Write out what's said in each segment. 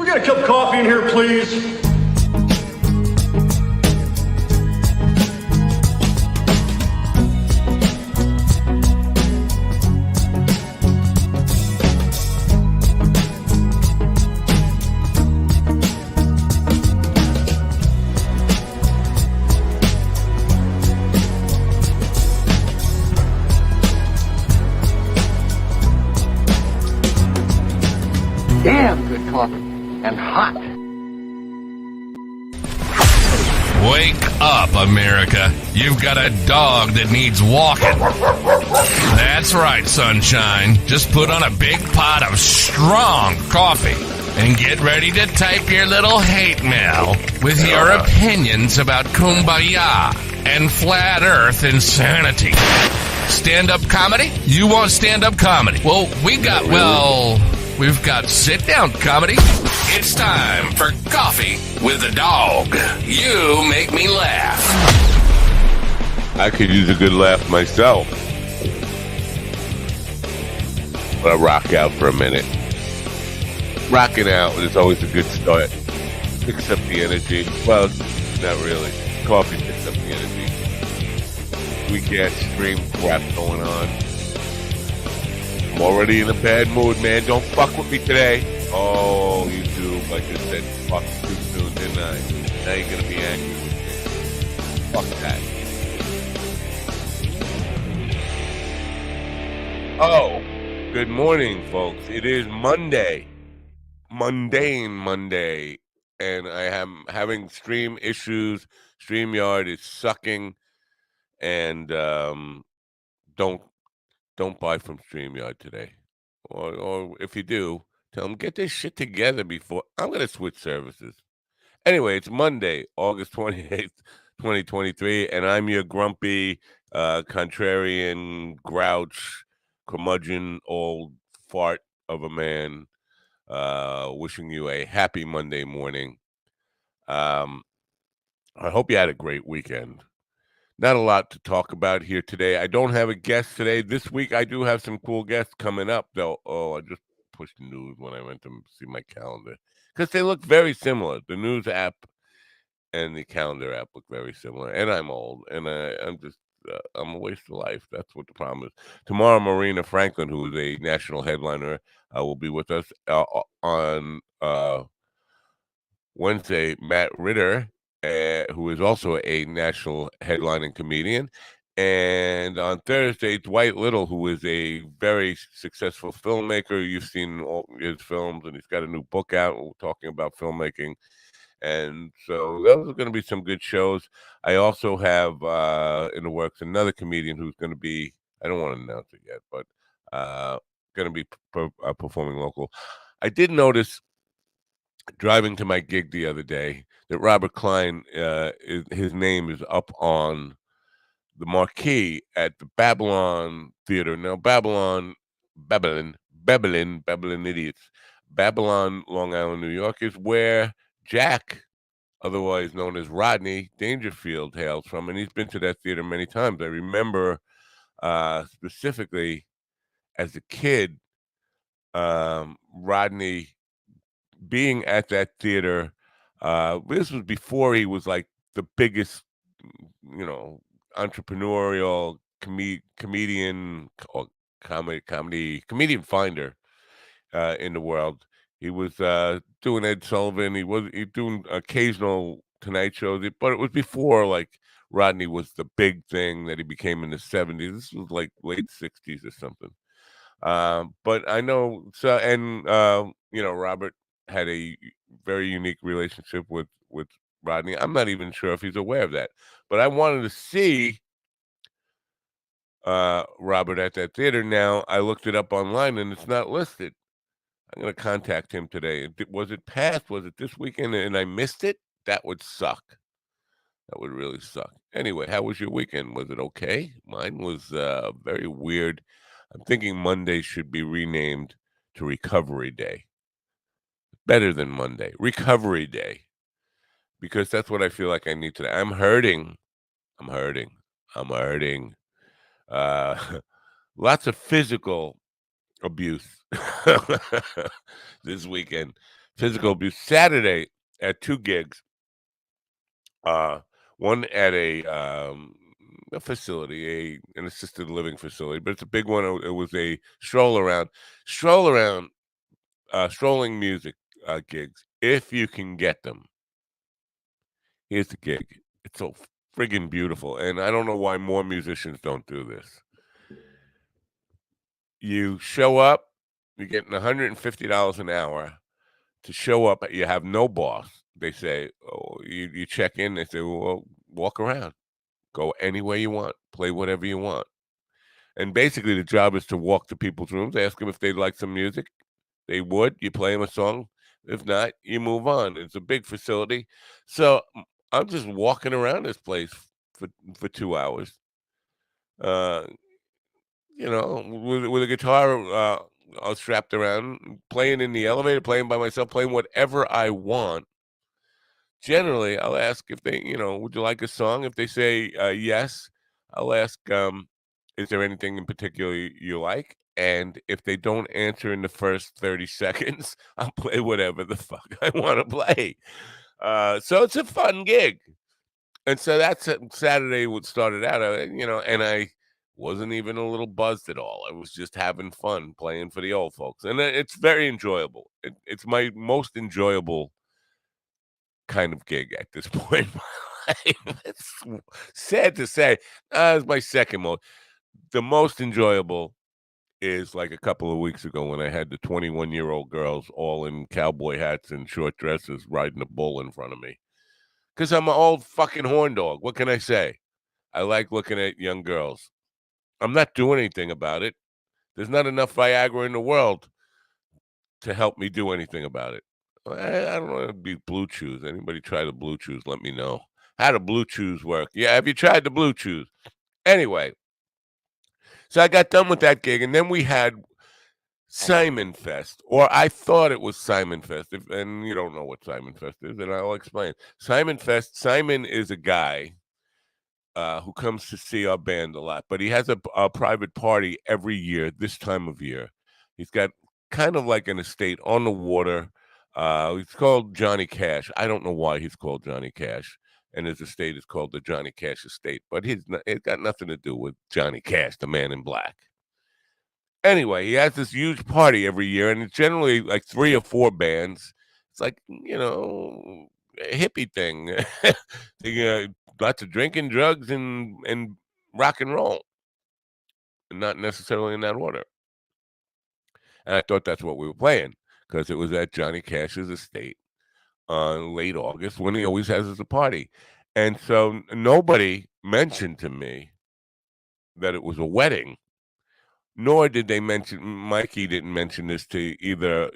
get a cup of coffee in here, please? Damn good coffee and hot. Wake up, America. You've got a dog that needs walking. That's right, sunshine. Just put on a big pot of strong coffee and get ready to type your little hate mail with your opinions about kumbaya and flat earth insanity. Stand-up comedy? You want stand-up comedy? Well, we've got sit-down comedy. It's time for Coffee with a Dog. You make me laugh. I could use a good laugh myself. But I rock out for a minute. Rocking out is always a good start. Picks up the energy. Well, not really. Coffee picks up the energy. Weekend stream crap going on. I'm already in a bad mood, man. Don't fuck with me today. Oh, YouTube. I just said fuck too soon, didn't I? Now you're going to be angry with me. Fuck that. Oh, good morning, folks. It is Monday. Mundane Monday. And I am having stream issues. StreamYard is sucking. And don't buy from StreamYard today. Or if you do, tell them, get this shit together before. I'm going to switch services. Anyway, it's Monday, August 28th, 2023, and I'm your grumpy, contrarian, grouch, curmudgeon, old fart of a man, wishing you a happy Monday morning. I hope you had a great weekend. Not a lot to talk about here today. I don't have a guest today. This week, I do have some cool guests coming up, though. Oh, I just pushed the news when I went to see my calendar. Because they look very similar. The news app and the calendar app look very similar. And I'm old. And I'm a waste of life. That's what the problem is. Tomorrow, Marina Franklin, who is a national headliner, will be with us. On Wednesday, Matt Ritter, who is also a national headlining comedian. And on Thursday, Dwight Little, who is a very successful filmmaker. You've seen all his films, and he's got a new book out talking about filmmaking. And so those are going to be some good shows. I also have in the works another comedian who's going to be, I don't want to announce it yet, but going to be performing local. I did notice driving to my gig the other day that Robert Klein, his name is up on the marquee at the Babylon Theater. Now, Babylon idiots. Babylon, Long Island, New York is where Jack, otherwise known as Rodney Dangerfield, hails from, and he's been to that theater many times. I remember specifically as a kid, Rodney being at that theater. This was before he was like the biggest, entrepreneurial comedian or comedian finder in the world. He was doing Ed Sullivan. He doing occasional Tonight shows, but it was before like Rodney was the big thing that he became in the 70s. This was like late 60s or something. But I know, so, and Robert had a very unique relationship with Rodney. I'm not even sure if he's aware of that, but I wanted to see Robert at that theater. Now I looked it up online and it's not listed. I'm going to contact him today. Was it past? Was it this weekend and I missed it? That would suck. That would really suck. Anyway, how was your weekend? Was it okay? Mine was very weird. I'm thinking Monday should be renamed to Recovery Day. Better than Monday. Recovery Day. Because that's what I feel like I need today. I'm hurting. Lots of physical abuse this weekend. physical abuse. Saturday at 2 gigs. One at a facility, an assisted living facility, but it's a big one. It was a strolling music gigs, if you can get them. Here's the gig. It's so friggin' beautiful, and I don't know why more musicians don't do this. You show up, you're getting $150 an hour to show up. You have no boss. They say, oh, you check in. They say, well, walk around, go anywhere you want, play whatever you want. And basically, the job is to walk to people's rooms, ask them if they'd like some music. They would. You play them a song. If not, you move on. It's a big facility. So I'm just walking around this place for 2 hours. With a guitar all strapped around, playing in the elevator, playing by myself, playing whatever I want. Generally, I'll ask if they, would you like a song? If they say yes, I'll ask, is there anything in particular you like? And if they don't answer in the first 30 seconds, I'll play whatever the fuck I want to play. So it's a fun gig. And so that's Saturday what started out, and I wasn't even a little buzzed at all. I was just having fun playing for the old folks. And it's very enjoyable. It's my most enjoyable kind of gig at this point in my life. It's sad to say. It's my second most. The most enjoyable is like a couple of weeks ago when I had the 21-year-old girls all in cowboy hats and short dresses riding a bull in front of me. Because I'm an old fucking horn dog. What can I say? I like looking at young girls. I'm not doing anything about it. There's not enough Viagra in the world to help me do anything about it. I don't want to be Blue Chews. Anybody try the Blue Chews? Let me know. How do Blue Chews work? Yeah, have you tried the Blue Chews? Anyway, so I got done with that gig, and then we had Simon Fest, or I thought it was Simon Fest, and you don't know what Simon Fest is, and I'll explain. Simon is a guy who comes to see our band a lot, but he has a private party every year, this time of year. He's got kind of like an estate on the water. He's called Johnny Cash. I don't know why he's called Johnny Cash, and his estate is called the Johnny Cash Estate, but it's got nothing to do with Johnny Cash, the Man in Black. Anyway, he has this huge party every year, and it's generally like 3 or 4 bands. It's like, a hippie thing. Lots of drinking, drugs, and rock and roll. And not necessarily in that order. And I thought that's what we were playing, because it was at Johnny Cash's estate on late August when he always has his party. And so nobody mentioned to me that it was a wedding. Nor did they mention, Mikey didn't mention this to either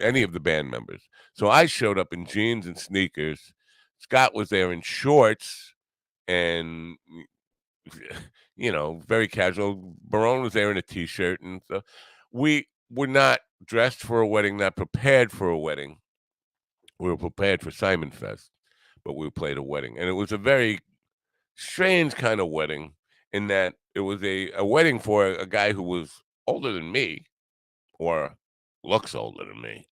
any of the band members. So I showed up in jeans and sneakers. Scott was there in shorts and, very casual. Barone was there in a T-shirt. And so we were not dressed for a wedding, not prepared for a wedding. We were prepared for Simon Fest, but we played a wedding. And it was a very strange kind of wedding, in that it was a wedding for a guy who was older than me, or looks older than me.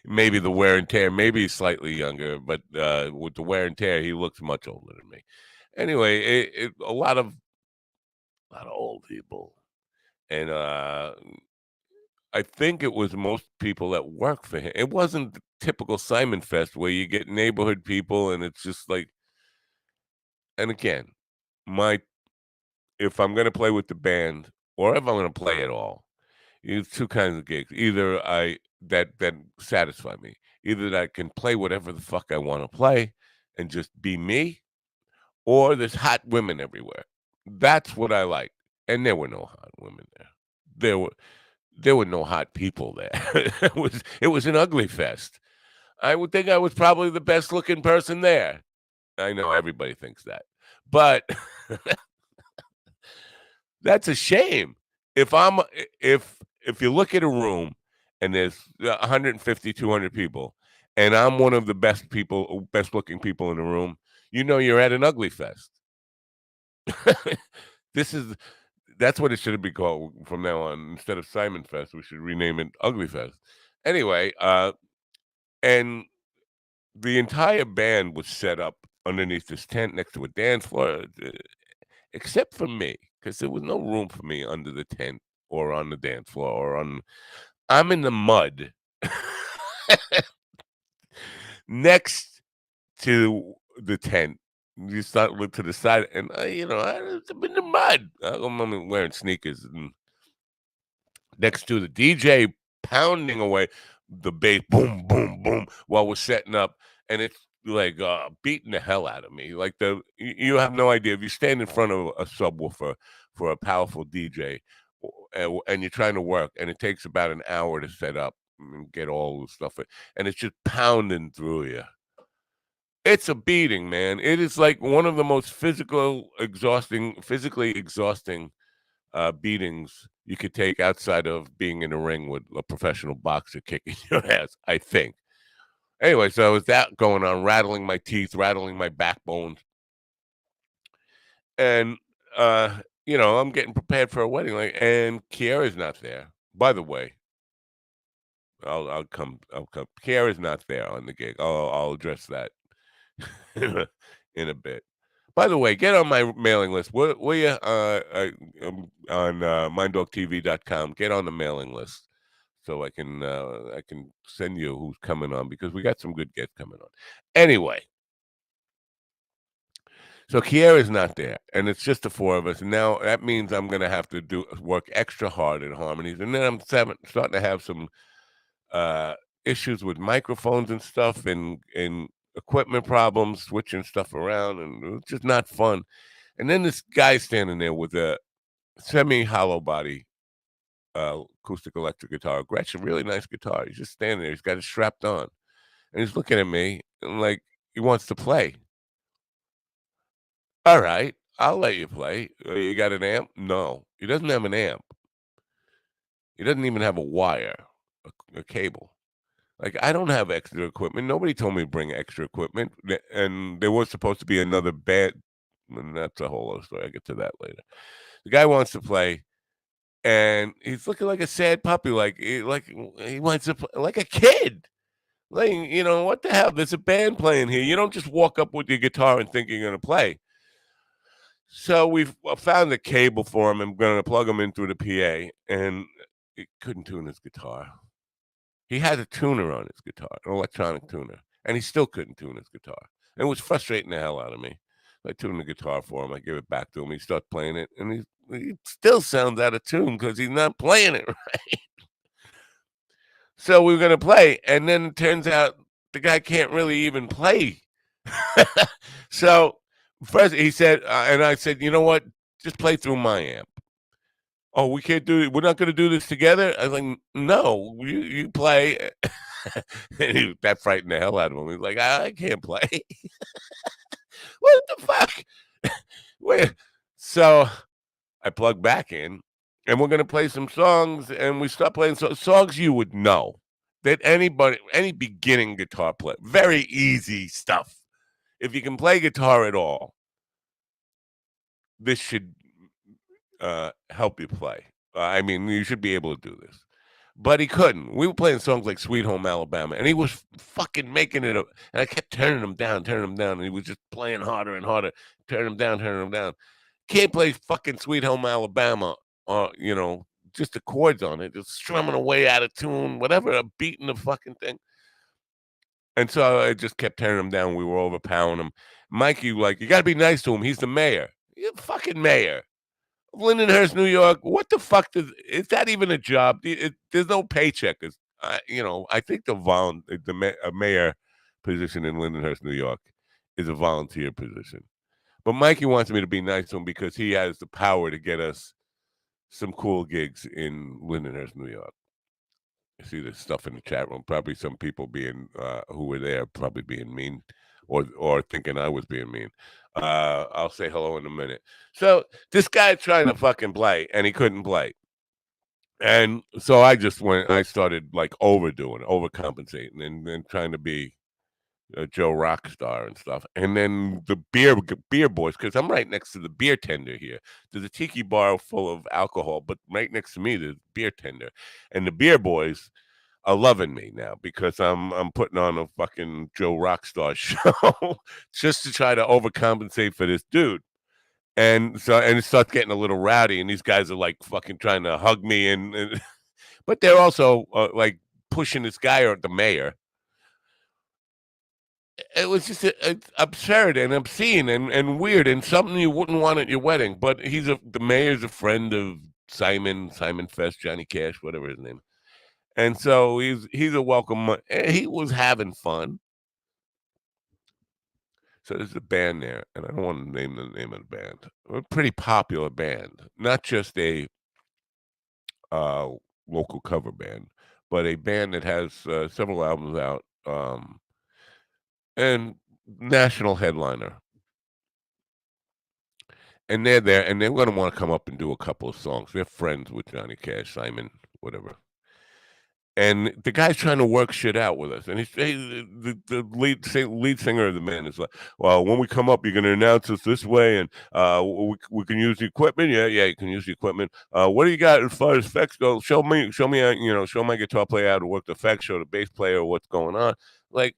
Maybe the wear and tear, maybe he's slightly younger, but with the wear and tear, he looks much older than me. Anyway, a lot of old people, and I think it was most people that work for him. It wasn't the typical Simon Fest where you get neighborhood people, and it's just like. And again, if I'm going to play with the band, or if I'm going to play at all, it's 2 kinds of gigs. Either that satisfy me. Either that I can play whatever the fuck I want to play and just be me, or there's hot women everywhere. That's what I like. And there were no hot women there. There were no hot people there. it was an ugly fest. I would think I was probably the best looking person there. I know everybody thinks that, but that's a shame. If you look at a room and there's 150, 200 people, and I'm one of the best looking people in the room, you're at an ugly fest. That's what it should be called from now on. Instead of Simon Fest, we should rename it Ugly Fest. Anyway, and the entire band was set up underneath this tent next to a dance floor, except for me, because there was no room for me under the tent or on the dance floor or on. I'm in the mud next to the tent. You start look to the side, and I'm in the mud. I'm wearing sneakers, and next to the DJ pounding away the bass, boom, boom, boom, while we're setting up, and it's like beating the hell out of me. Like you have no idea if you stand in front of a subwoofer for a powerful DJ, and you're trying to work, and it takes about an hour to set up and get all the stuff, and it's just pounding through you. It's a beating, man. It is like one of the most physically exhausting beatings you could take outside of being in a ring with a professional boxer kicking your ass, I think. Anyway, so with that going on, rattling my teeth, rattling my backbone, and I'm getting prepared for a wedding, and Kiara's not there. By the way, I'll come. Kiara's not there on the gig. I'll address that in a bit. By the way, get on my mailing list. Will you? On minddogtv.com. Get on the mailing list so I can send you who's coming on, because we got some good guests coming on. Anyway, so Kiara's not there, and it's just the four of us. And now that means I'm going to have to work extra hard in harmonies, and then I'm starting to have some issues with microphones and stuff, and equipment problems, switching stuff around, and it's just not fun. And then this guy standing there with a semi-hollow body acoustic electric guitar, Gretsch, a really nice guitar. He's just standing there. He's got it strapped on, and he's looking at me and like he wants to play. All right, I'll let you play. You got an amp? No, he doesn't have an amp. He doesn't even have a wire, a cable. Like, I don't have extra equipment. Nobody told me to bring extra equipment. And there was supposed to be another band. And that's a whole other story. I'll get to that later. The guy wants to play, and he's looking like a sad puppy. Like he wants to play like a kid. Like, what the hell? There's a band playing here. You don't just walk up with your guitar and think you're going to play. So we've found a cable for him. I'm going to plug him in through the PA, and he couldn't tune his guitar. He had a tuner on his guitar, an electronic tuner, and he still couldn't tune his guitar. And it was frustrating the hell out of me. I tuned the guitar for him. I give it back to him. He starts playing it, and he still sounds out of tune because he's not playing it right. So we were going to play, and then it turns out the guy can't really even play. So first he said, and I said, you know what? Just play through my amp. Oh, we can't do it. We're not going to do this together. I was like, no, you play. And that frightened the hell out of him. He was like, I can't play. What the fuck? Wait. So I plug back in, and we're going to play some songs, and we start playing songs you would know. That any beginning guitar player, very easy stuff. If you can play guitar at all, this should help you play. I mean, you should be able to do this. But he couldn't. We were playing songs like Sweet Home Alabama, and he was fucking making it up. And I kept turning him down, and he was just playing harder and harder, turning him down. Can't play fucking Sweet Home Alabama, just the chords on it, just strumming away out of tune, whatever, beating the fucking thing. And so I just kept turning him down. We were overpowering him. Mikey, you got to be nice to him. He's the mayor. You're the fucking mayor. Lindenhurst, New York. What the fuck is that even a job? There's no paycheck. I think a mayor position in Lindenhurst, New York, is a volunteer position. But Mikey wants me to be nice to him because he has the power to get us some cool gigs in Lindenhurst, New York. I see this stuff in the chat room. Probably some people who were there probably being mean, or thinking I was being mean. I'll say hello in a minute. So this guy's trying to fucking play, and he couldn't play. And so I started overcompensating and trying to be a Joe Rockstar and stuff. And then the beer boys, because I'm right next to the beer tender here. There's a tiki bar full of alcohol, but right next to me, there's a beer tender. And the beer boys are loving me now because I'm putting on a fucking Joe Rockstar show just to try to overcompensate for this dude. And so it starts getting a little rowdy, and these guys are like fucking trying to hug me, and but they're also like pushing this guy or the mayor. It was just absurd and obscene and weird and something you wouldn't want at your wedding. But the mayor's a friend of Simon Fest, Johnny Cash, whatever his name. And so he's a welcome. He was having fun. So there's a band there, and I don't want to name the name of the band. A pretty popular band, not just a uh, local cover band, but a band that has several albums out and national headliner. And they're there, and they're going to want to come up and do a couple of songs. They're friends with Johnny Cash, Simon, whatever. And the guy's trying to work shit out with us. And the lead singer of the band is like, well, when we come up, you're going to announce us this way, and we can use the equipment. Yeah, you can use the equipment. What do you got as far as effects go? Show me, show my guitar player how to work the effects, show the bass player what's going on. Like,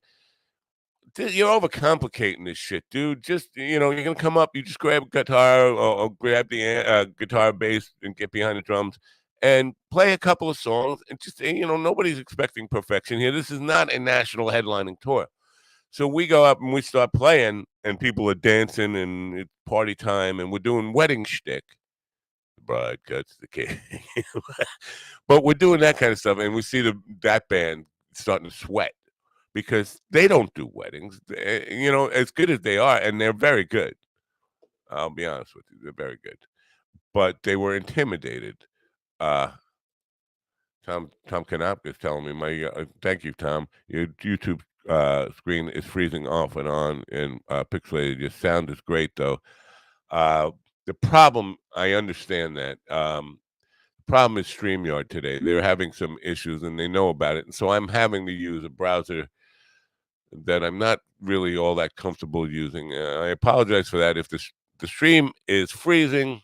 you're overcomplicating this shit, dude. Just, you're going to come up, you just grab a guitar or grab the guitar, bass, and get behind the drums and play a couple of songs. And just, nobody's expecting perfection here. This is not a national headlining tour. So we go up and we start playing, and people are dancing, and it's party time, and we're doing wedding shtick. The bride cuts the cake. But we're doing that kind of stuff, and we see that band starting to sweat. Because they don't do weddings, as good as they are, and they're very good. I'll be honest with you, they're very good. But they were intimidated. Tom Kanopka is telling me thank you, Tom. Your YouTube screen is freezing off and on, and pixelated. Your sound is great, though. The problem, I understand that. Problem is StreamYard today. They're having some issues, and they know about it. And so I'm having to use a browser that I'm not really all that comfortable using. I apologize for that. If the stream is freezing,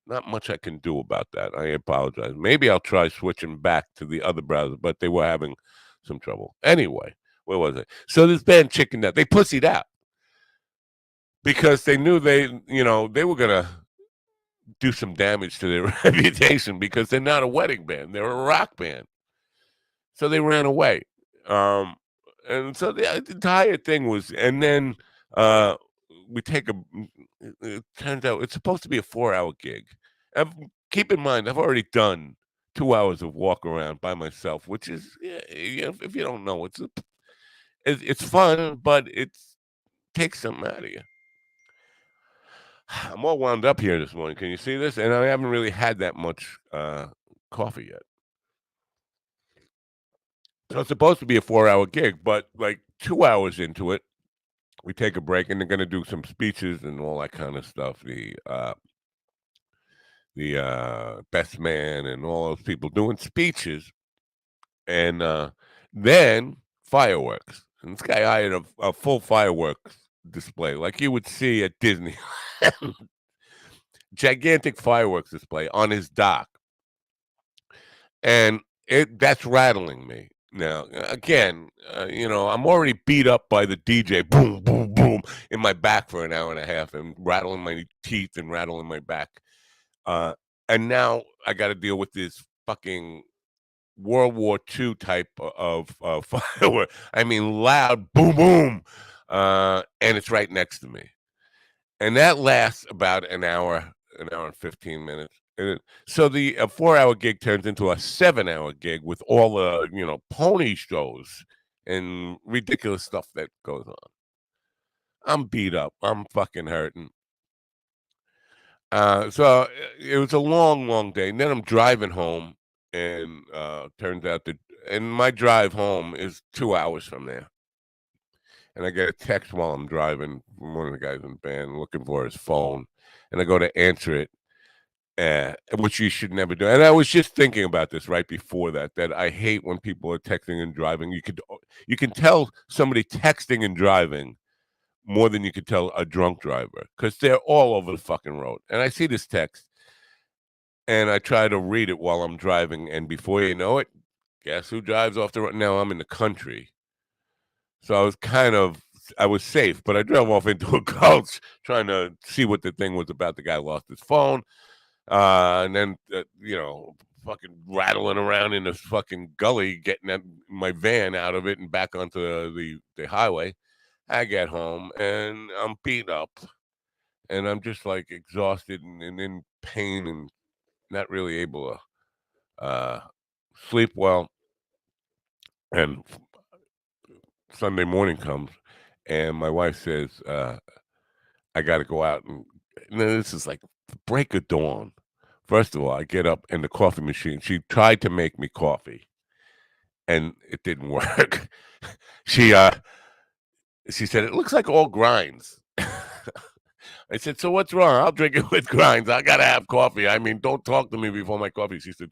not much I can do about that. I apologize. Maybe I'll try switching back to the other browser, but they were having some trouble. Anyway, where was I? So this band chickened out. They pussied out because they knew they were going to do some damage to their reputation because they're not a wedding band. They're a rock band. So they ran away. And so the entire thing was, and then we it turns out it's supposed to be a 4-hour gig. Keep in mind, I've already done 2 hours of walk around by myself, which is, if you don't know, it's fun, but it takes something out of you. I'm all wound up here this morning. Can you see this? And I haven't really had that much coffee yet. So it's supposed to be a 4-hour gig, but like 2 hours into it, we take a break, and they're going to do some speeches and all that kind of stuff. The best man and all those people doing speeches, and then fireworks. And this guy hired a full fireworks display like you would see at Disney. Gigantic fireworks display on his dock. And that's rattling me. Now, again, I'm already beat up by the DJ, boom, boom, boom, in my back for an hour and a half and rattling my teeth and rattling my back. And now I got to deal with this fucking World War II type of firework. I mean, loud, boom, boom. And it's right next to me. And that lasts about an hour and 15 minutes. So the 4-hour gig turns into a 7-hour gig with all the, pony shows and ridiculous stuff that goes on. I'm beat up. I'm fucking hurting. So it was a long, long day. And then I'm driving home, and turns out and my drive home is 2 hours from there. And I get a text while I'm driving from one of the guys in the band looking for his phone. And I go to answer it. Which you should never do. And I was just thinking about this right before that I hate when people are texting and driving. You can tell somebody texting and driving more than you could tell a drunk driver because they're all over the fucking road. And I see this text, and I try to read it while I'm driving, and before you know it, guess who drives off the road? Now I'm in the country. So I was safe, but I drove off into a gulch trying to see what the thing was about. The guy lost his phone. And then, fucking rattling around in this fucking gully, getting my van out of it and back onto the highway. I get home and I'm beat up and I'm just like exhausted and in pain and not really able to sleep well. And Sunday morning comes and my wife says, I got to go out and this is like break of dawn. First of all, I get up and the coffee machine, she tried to make me coffee and it didn't work. she said, it looks like all grinds. I said, so what's wrong? I'll drink it with grinds. I got to have coffee. I mean, don't talk to me before my coffee. She said,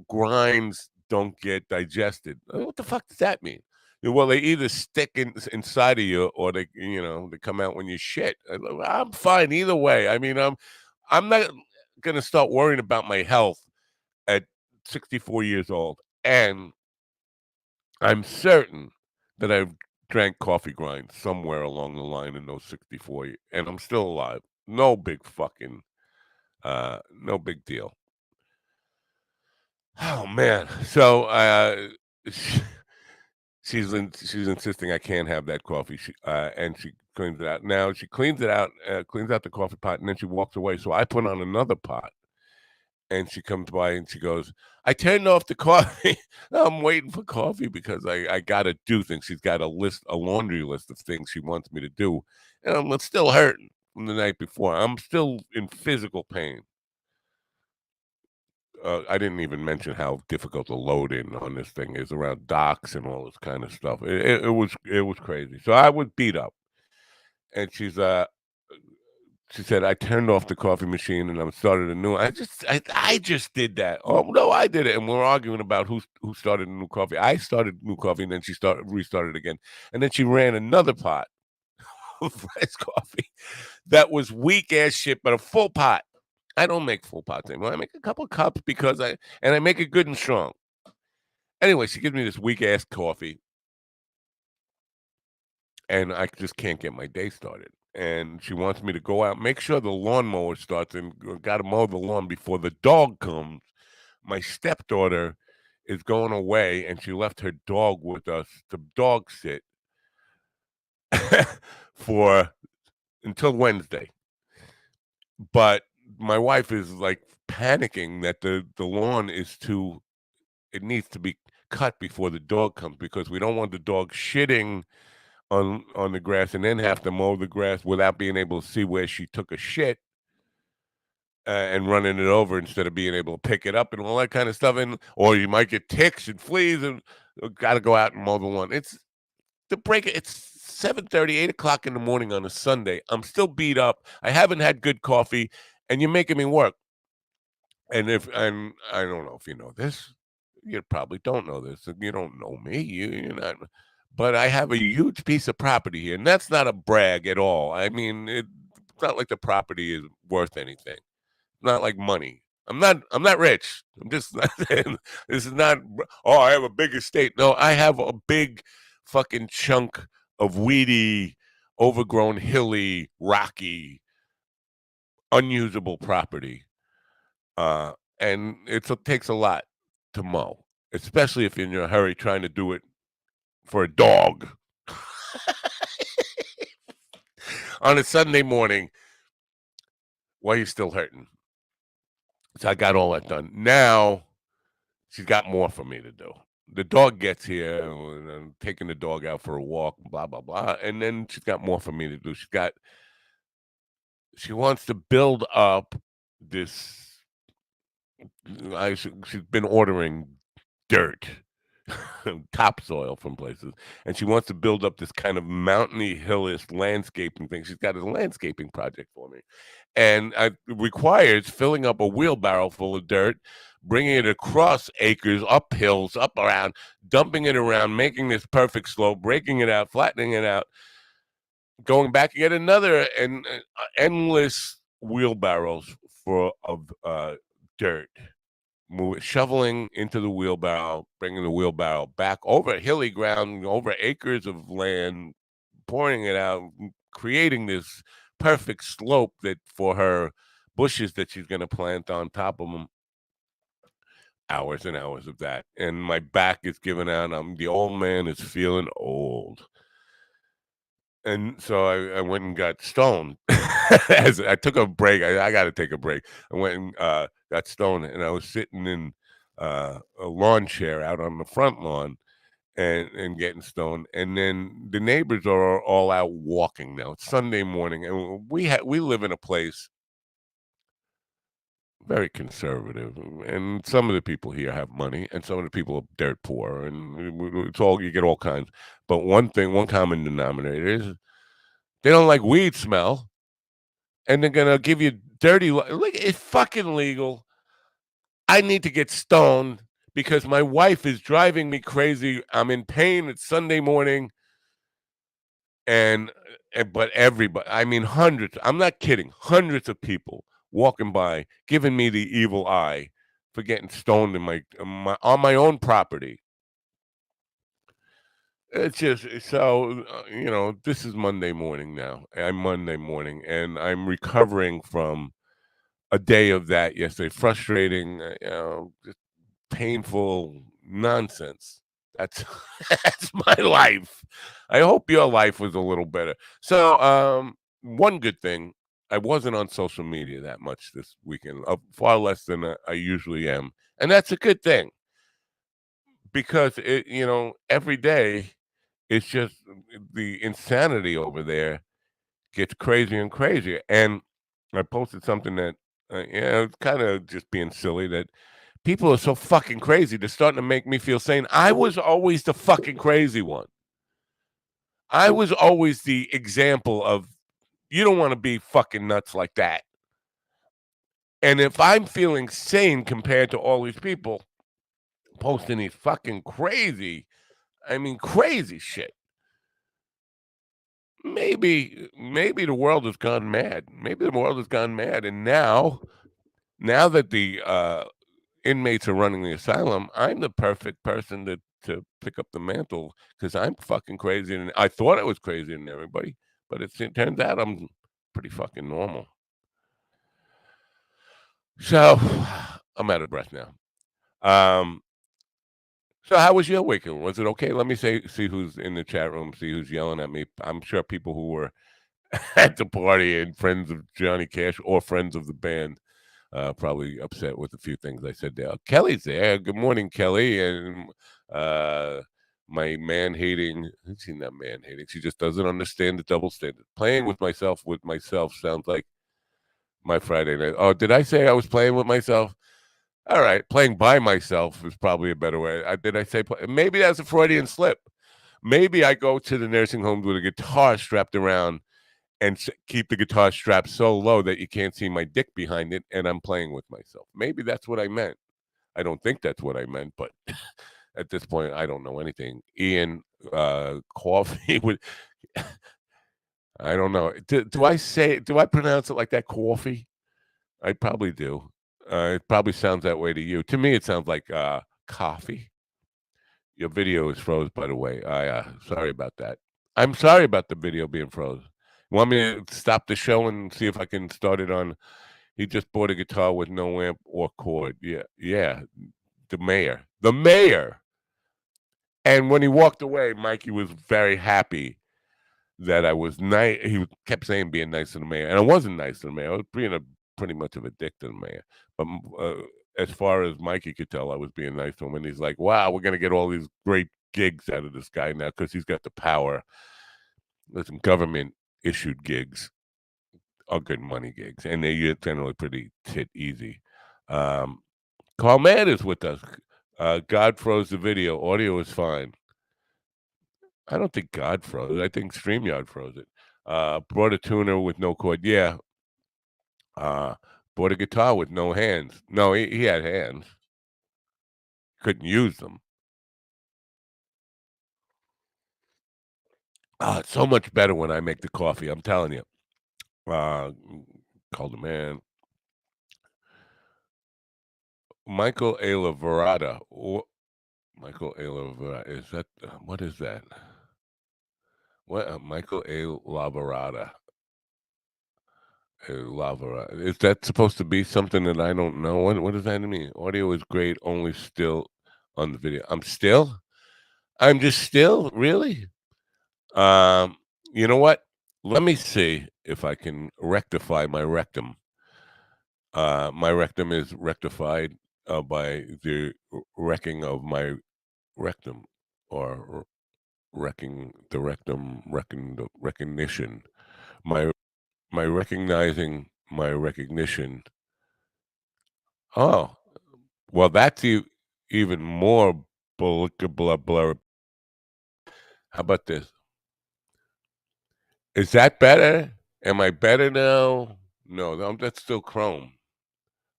grinds don't get digested. What the fuck does that mean? Well, they either stick inside of you or they come out when you shit. I'm fine either way. I mean, I'm not going to start worrying about my health at 64 years old. And I'm certain that I've drank coffee grinds somewhere along the line in those 64 years, and I'm still alive. No big fucking, no big deal. Oh man, so she's insisting I can't have that coffee. And she cleans it out. Now she cleans it out, cleans out the coffee pot, and then she walks away. So I put on another pot. And she comes by and she goes, I turned off the coffee. I'm waiting for coffee because I got to do things. She's got a laundry list of things she wants me to do. And I'm still hurting from the night before. I'm still in physical pain. I didn't even mention how difficult the load in on this thing is around docks and all this kind of stuff. It was crazy. So I was beat up. And she said, I turned off the coffee machine and I started a new one. I just did that. Oh no, I did it. And we're arguing about who started a new coffee. I started new coffee and then she restarted again. And then she ran another pot of fresh coffee that was weak ass shit, but a full pot. I don't make full pots anymore. I make a couple cups because I make it good and strong. Anyway, she gives me this weak ass coffee. And I just can't get my day started. And she wants me to go out, make sure the lawnmower starts, and got to mow the lawn before the dog comes. My stepdaughter is going away, and she left her dog with us to dog sit until Wednesday. But my wife is like panicking that the lawn it needs to be cut before the dog comes because we don't want the dog shitting on the grass and then have to mow the grass without being able to see where she took a shit and running it over instead of being able to pick it up and all that kind of stuff. Or you might get ticks and fleas and got to go out and mow the lawn. It's 7:30, 8 o'clock in the morning on a Sunday. I'm still beat up. I haven't had good coffee and you're making me work. And I don't know if you know this, you probably don't know this. You don't know me. You're not. But I have a huge piece of property here, and that's not a brag at all. I mean, it's not like the property is worth anything. Not like money. I'm not rich. I'm just not, this is not. Oh, I have a big estate. No, I have a big fucking chunk of weedy, overgrown, hilly, rocky, unusable property. And it takes a lot to mow, especially if you're in a hurry trying to do it for a dog on a Sunday morning while you're still hurting. So I got all that done. Now she's got more for me to do. The dog gets here, and I'm taking the dog out for a walk, blah, blah, blah. And then she's got more for me to do. She wants to build up this. She's been ordering dirt, topsoil from places, and she wants to build up this kind of mountainy, hillish landscaping thing. She's got a landscaping project for me, and it requires filling up a wheelbarrow full of dirt, bringing it across acres, up hills, up around, dumping it around, making this perfect slope, breaking it out, flattening it out, going back and get another and endless wheelbarrows of dirt. shoveling into the wheelbarrow, bringing the wheelbarrow back over hilly ground, over acres of land, pouring it out, creating this perfect slope that for her bushes that she's going to plant on top of them. Hours and hours of that, and my back is giving out. The old man is feeling old. And so I went and got stoned. As I took a break, I got to take a break. I went and got stoned, and I was sitting in a lawn chair out on the front lawn and getting stoned. And then the neighbors are all out walking now. It's Sunday morning, and we live in a place very conservative, and some of the people here have money, and some of the people are dirt poor, and it's all you get all kinds. But one common denominator is they don't like weed smell, and they're gonna give you dirty. Like it's fucking legal. I need to get stoned because my wife is driving me crazy. I'm in pain. It's Sunday morning, and but everybody, I mean, hundreds. I'm not kidding. Hundreds of people walking by, giving me the evil eye for getting stoned in on my own property. It's just so this is Monday morning now. I'm Monday morning, and I'm recovering from a day of that yesterday. Frustrating, just painful nonsense. That's that's my life. I hope your life was a little better. So, one good thing, I wasn't on social media that much this weekend, far less than I usually am, and that's a good thing because every day it's just the insanity over there gets crazier and crazier. And I posted something that, it's kind of just being silly that people are so fucking crazy. They're starting to make me feel sane. I was always the fucking crazy one. I was always the example of you don't want to be fucking nuts like that. And if I'm feeling sane compared to all these people posting these fucking crazy, I mean, crazy shit, maybe the world has gone mad. Maybe the world has gone mad. And now that the inmates are running the asylum, I'm the perfect person to pick up the mantle because I'm fucking crazy, and I thought I was crazier than everybody, but it turns out I'm pretty fucking normal. So I'm out of breath now. So how was your weekend? Was it okay? Let me see who's in the chat room, see who's yelling at me. I'm sure people who were at the party and friends of Johnny Cash or friends of the band. Probably upset with a few things I said there. Kelly's there. Good morning, Kelly. And my man-hating, she's not man-hating. She just doesn't understand the double standard. Playing with myself sounds like my Friday night. Oh, did I say I was playing with myself? All right, playing by myself is probably a better way. Did I say maybe that's a Freudian slip? Maybe I go to the nursing home with a guitar strapped around and keep the guitar strapped so low that you can't see my dick behind it, and I'm playing with myself. Maybe that's what I meant. I don't think that's what I meant, but at this point, I don't know anything. Ian, coffee with, I don't know. Do I pronounce it like that, coffee? I probably do. It probably sounds that way to you. To me, it sounds like coffee. Your video is froze, by the way. Sorry about that. I'm sorry about the video being froze. Want me to stop the show and see if I can start it on? He just bought a guitar with no amp or chord. Yeah. The mayor. And when he walked away, Mikey was very happy that I was nice. He kept saying being nice to the mayor, and I wasn't nice to the mayor. I was being pretty much of a dick to the mayor. But as far as Mikey could tell, I was being nice to him. And he's like, "Wow, we're gonna get all these great gigs out of this guy now because he's got the power." Listen, government issued gigs are good money gigs, and they get generally pretty tit easy. Carl Mann is with us. God froze the video. Audio is fine. I don't think God froze it. I think StreamYard froze it. Brought a tuner with no cord. Yeah. Bought a guitar with no hands. No, he had hands. Couldn't use them. It's so much better when I make the coffee. I'm telling you. Called the man. Michael A. Lavarada. Michael A. Lavarada. Is that what is that? What Michael A. Lavarada? Lavarada. Is that supposed to be something that I don't know? What does that mean? Audio is great, only still on the video. I'm still. I'm just still really. Um, you know what? Let me see if I can rectify my rectum. My rectum is rectified by the wrecking of my rectum, or wrecking the rectum, wrecking the recognition. My my recognizing my recognition. Oh, well, that's even more blur. How about this? Is that better? Am I better now? No, that's still Chrome.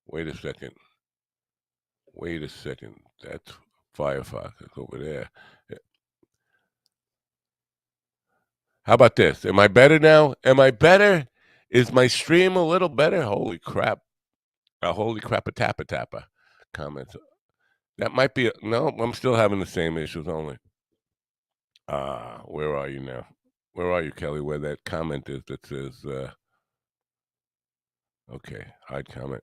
Wait a second. Wait a second. That's Firefox. It's over there. How about this? Am I better now? Am I better? Is my stream a little better? Holy crap. Holy crap a tappa tappa comments. That might be no, I'm still having the same issues only. Where are you now? Where are you, Kelly? Where that comment is that says okay, hide comment.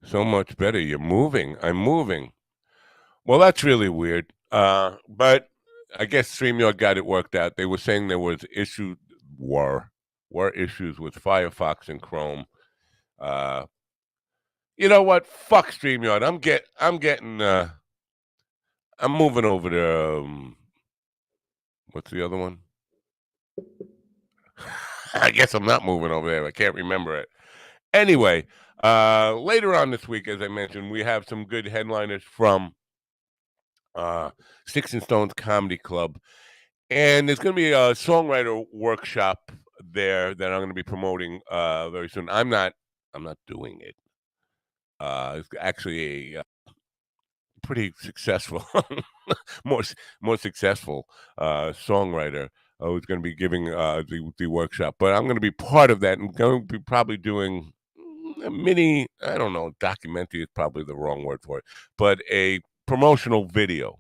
So much better. You're moving. I'm moving. Well, that's really weird. But I guess StreamYard got it worked out. They were saying there was were issues with Firefox and Chrome. Uh, you know what? Fuck StreamYard. I'm moving over to what's the other one? I guess I'm not moving over there. I can't remember it. Anyway, later on this week, as I mentioned, we have some good headliners from Sticks and Stones Comedy Club. And there's going to be a songwriter workshop there that I'm going to be promoting very soon. I'm not doing it. It's actually a pretty successful, more successful songwriter who's going to be giving the workshop. But I'm going to be part of that and going to be probably doing a mini. I don't know, documentary is probably the wrong word for it, but a promotional video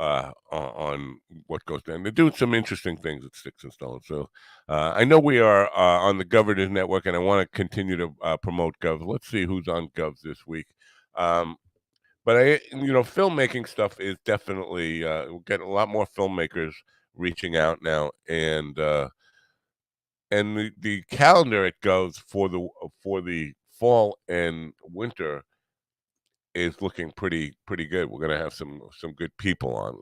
on what goes down. They're doing some interesting things at Sticks and Stones. So I know we are on the Governors Network, and I want to continue to promote Govs. Let's see who's on Govs this week. But filmmaking stuff is definitely we're getting a lot more filmmakers reaching out now, and the calendar it goes for the fall and winter is looking pretty good. We're gonna have some good people on.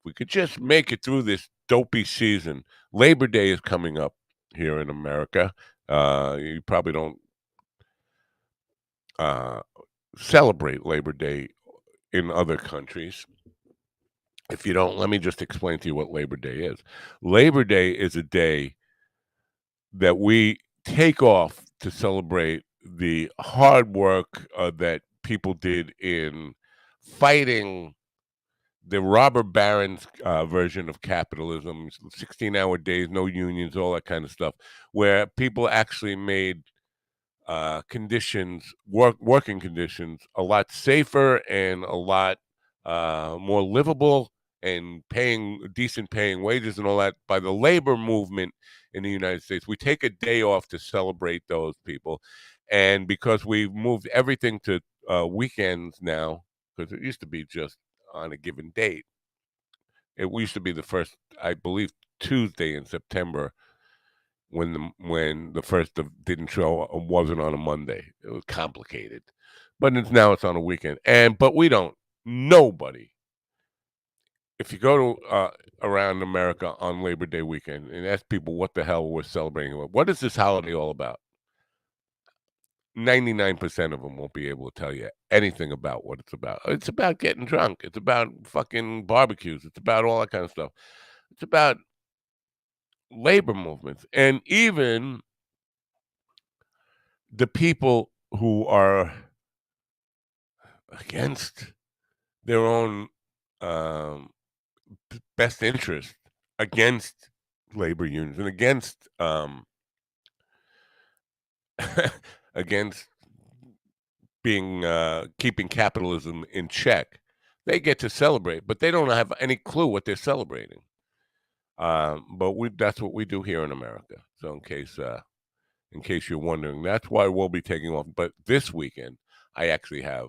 We could just make it through this dopey season. Labor Day is coming up here in America. You probably don't celebrate Labor Day in other countries. If you don't, let me just explain to you what Labor Day is. Labor Day is a day that we take off to celebrate the hard work that people did in fighting the robber barons version of capitalism, 16-hour days, no unions, all that kind of stuff, where people actually made working conditions a lot safer and a lot more livable, and decent paying wages and all that by the labor movement in the United States. We take a day off to celebrate those people. And because we've moved everything to weekends now, because it used to be just on a given date. It used to be the first, I believe, Tuesday in September when the first didn't show, wasn't on a Monday. It was complicated, but now it's on a weekend. But we don't. Nobody. If you go to around America on Labor Day weekend and ask people what the hell we're celebrating, what is this holiday all about? 99% of them won't be able to tell you anything about what it's about. It's about getting drunk. It's about fucking barbecues. It's about all that kind of stuff. It's about labor movements. And even the people who are against their own um, best interest, against labor unions, and against against keeping capitalism in check. They get to celebrate, but they don't have any clue what they're celebrating. But that's what we do here in America. So in case you're wondering, that's why we'll be taking off. But this weekend, I actually have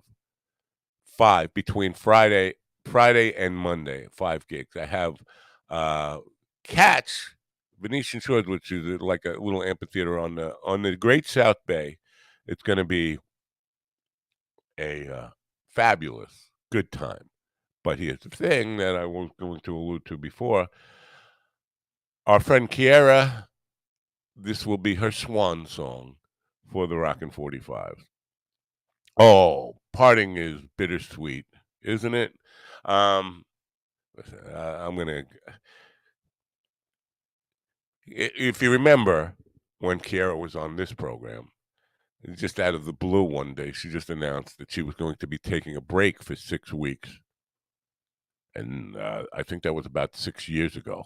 5 between Friday and Monday, 5 gigs. I have Catch Venetian Shores, which is like a little amphitheater on the Great South Bay. It's going to be a fabulous, good time. But here's the thing that I was going to allude to before. Our friend Kiera, this will be her swan song for the Rockin' 45. Oh, parting is bittersweet, isn't it? Listen, I'm going to... If you remember when Kiera was on this program, just out of the blue one day, she just announced that she was going to be taking a break for 6 weeks. And I think that was about 6 years ago.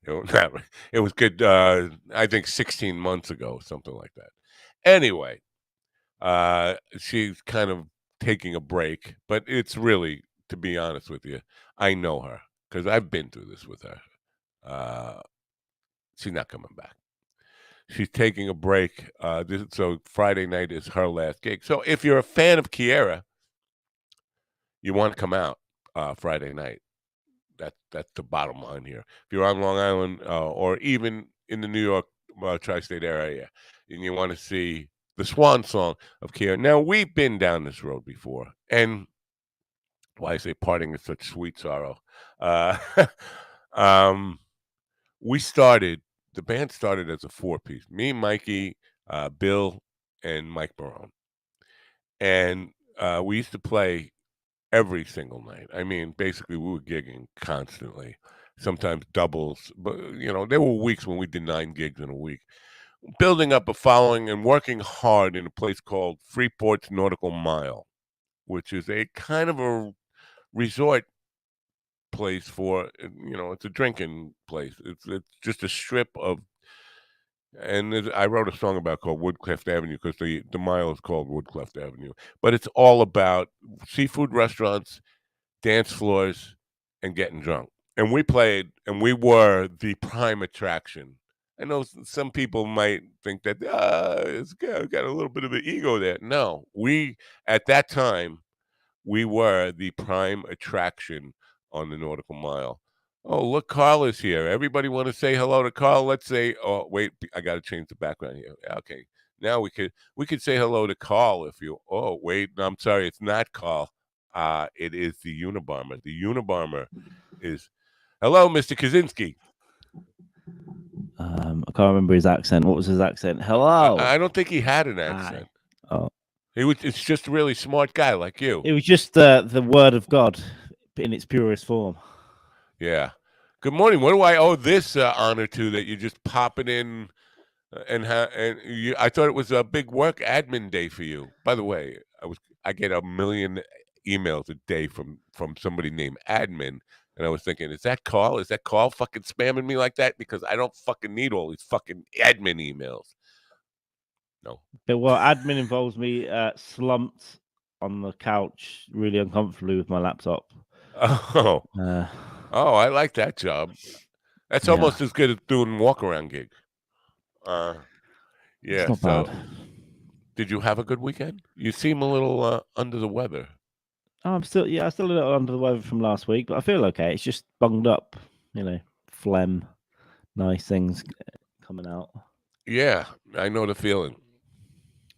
It was good, I think 16 months ago, something like that. Anyway, she's kind of taking a break, but it's really, to be honest with you, I know her because I've been through this with her. She's not coming back. She's taking a break. So Friday night is her last gig. So if you're a fan of Kiera, you want to come out Friday night. That's the bottom line here. If you're on Long Island or even in the New York tri-state area, and you want to see the swan song of Kiera. Now, we've been down this road before, and why I say parting is such sweet sorrow. The band started as a 4-piece. Me, Mikey, Bill, and Mike Barone. And we used to play every single night. I mean, basically, we were gigging constantly, sometimes doubles. But, there were weeks when we did 9 gigs in a week. Building up a following and working hard in a place called Freeport's Nautical Mile, which is a kind of a resort place for, it's a drinking place. It's just a strip of, and I wrote a song about called Woodcliff Avenue because the mile is called Woodcliff Avenue. But it's all about seafood restaurants, dance floors, and getting drunk. And we played, and we were the prime attraction. I know some people might think that it's got a little bit of an ego there. No, at that time, we were the prime attraction on the Nautical Mile. Oh, look, Carl is here. Everybody want to say hello to Carl? Let's say, oh, wait, I got to change the background here. Okay, now we could say hello to Carl if you. Oh, wait, no, I'm sorry, it's not Carl. It is the Unabomber. The Unabomber is. Hello, Mr. Kaczynski. I can't remember his accent. What was his accent? Hello. I don't think he had an accent. Hi. Oh, It's just a really smart guy like you. it was just the word of God in its purest form. Yeah. Good morning. What do I owe this honor to that you're just popping in I thought it was a big work admin day for you. By the way, I get a million emails a day from somebody named admin, and I was thinking, is that Carl? Is that Carl fucking spamming me like that? Because I don't fucking need all these fucking admin emails. No. Well, admin involves me slumped on the couch, really uncomfortably with my laptop. Oh. I like that job. That's almost as good as doing walk-around gigs. Yeah. It's not bad. Did you have a good weekend? You seem a little under the weather. Oh, I'm still a little under the weather from last week, but I feel okay. It's just bunged up, phlegm, nice things coming out. Yeah, I know the feeling.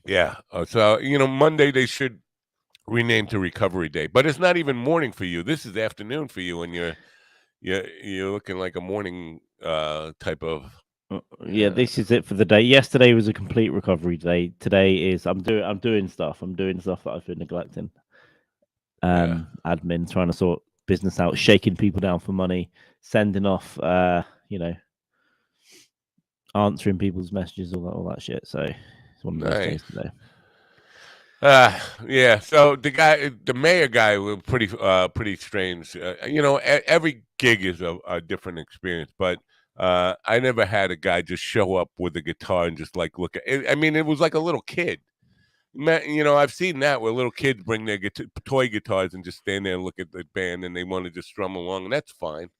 Yeah. So, Monday they should rename to Recovery Day, but it's not even morning for you. This is afternoon for you, and you're looking like a morning type of. Yeah, this is it for the day. Yesterday was a complete recovery day. Today is I'm doing stuff. I'm doing stuff that I've been neglecting. Admin, trying to sort business out, shaking people down for money, sending off, answering people's messages, all that shit. So it's one of those days today. Yeah. So the mayor guy was pretty strange. Every gig is a different experience, but I never had a guy just show up with a guitar and just like look at it. I mean, it was like a little kid. I've seen that where little kids bring their toy guitars and just stand there and look at the band, and they want to just strum along, and that's fine.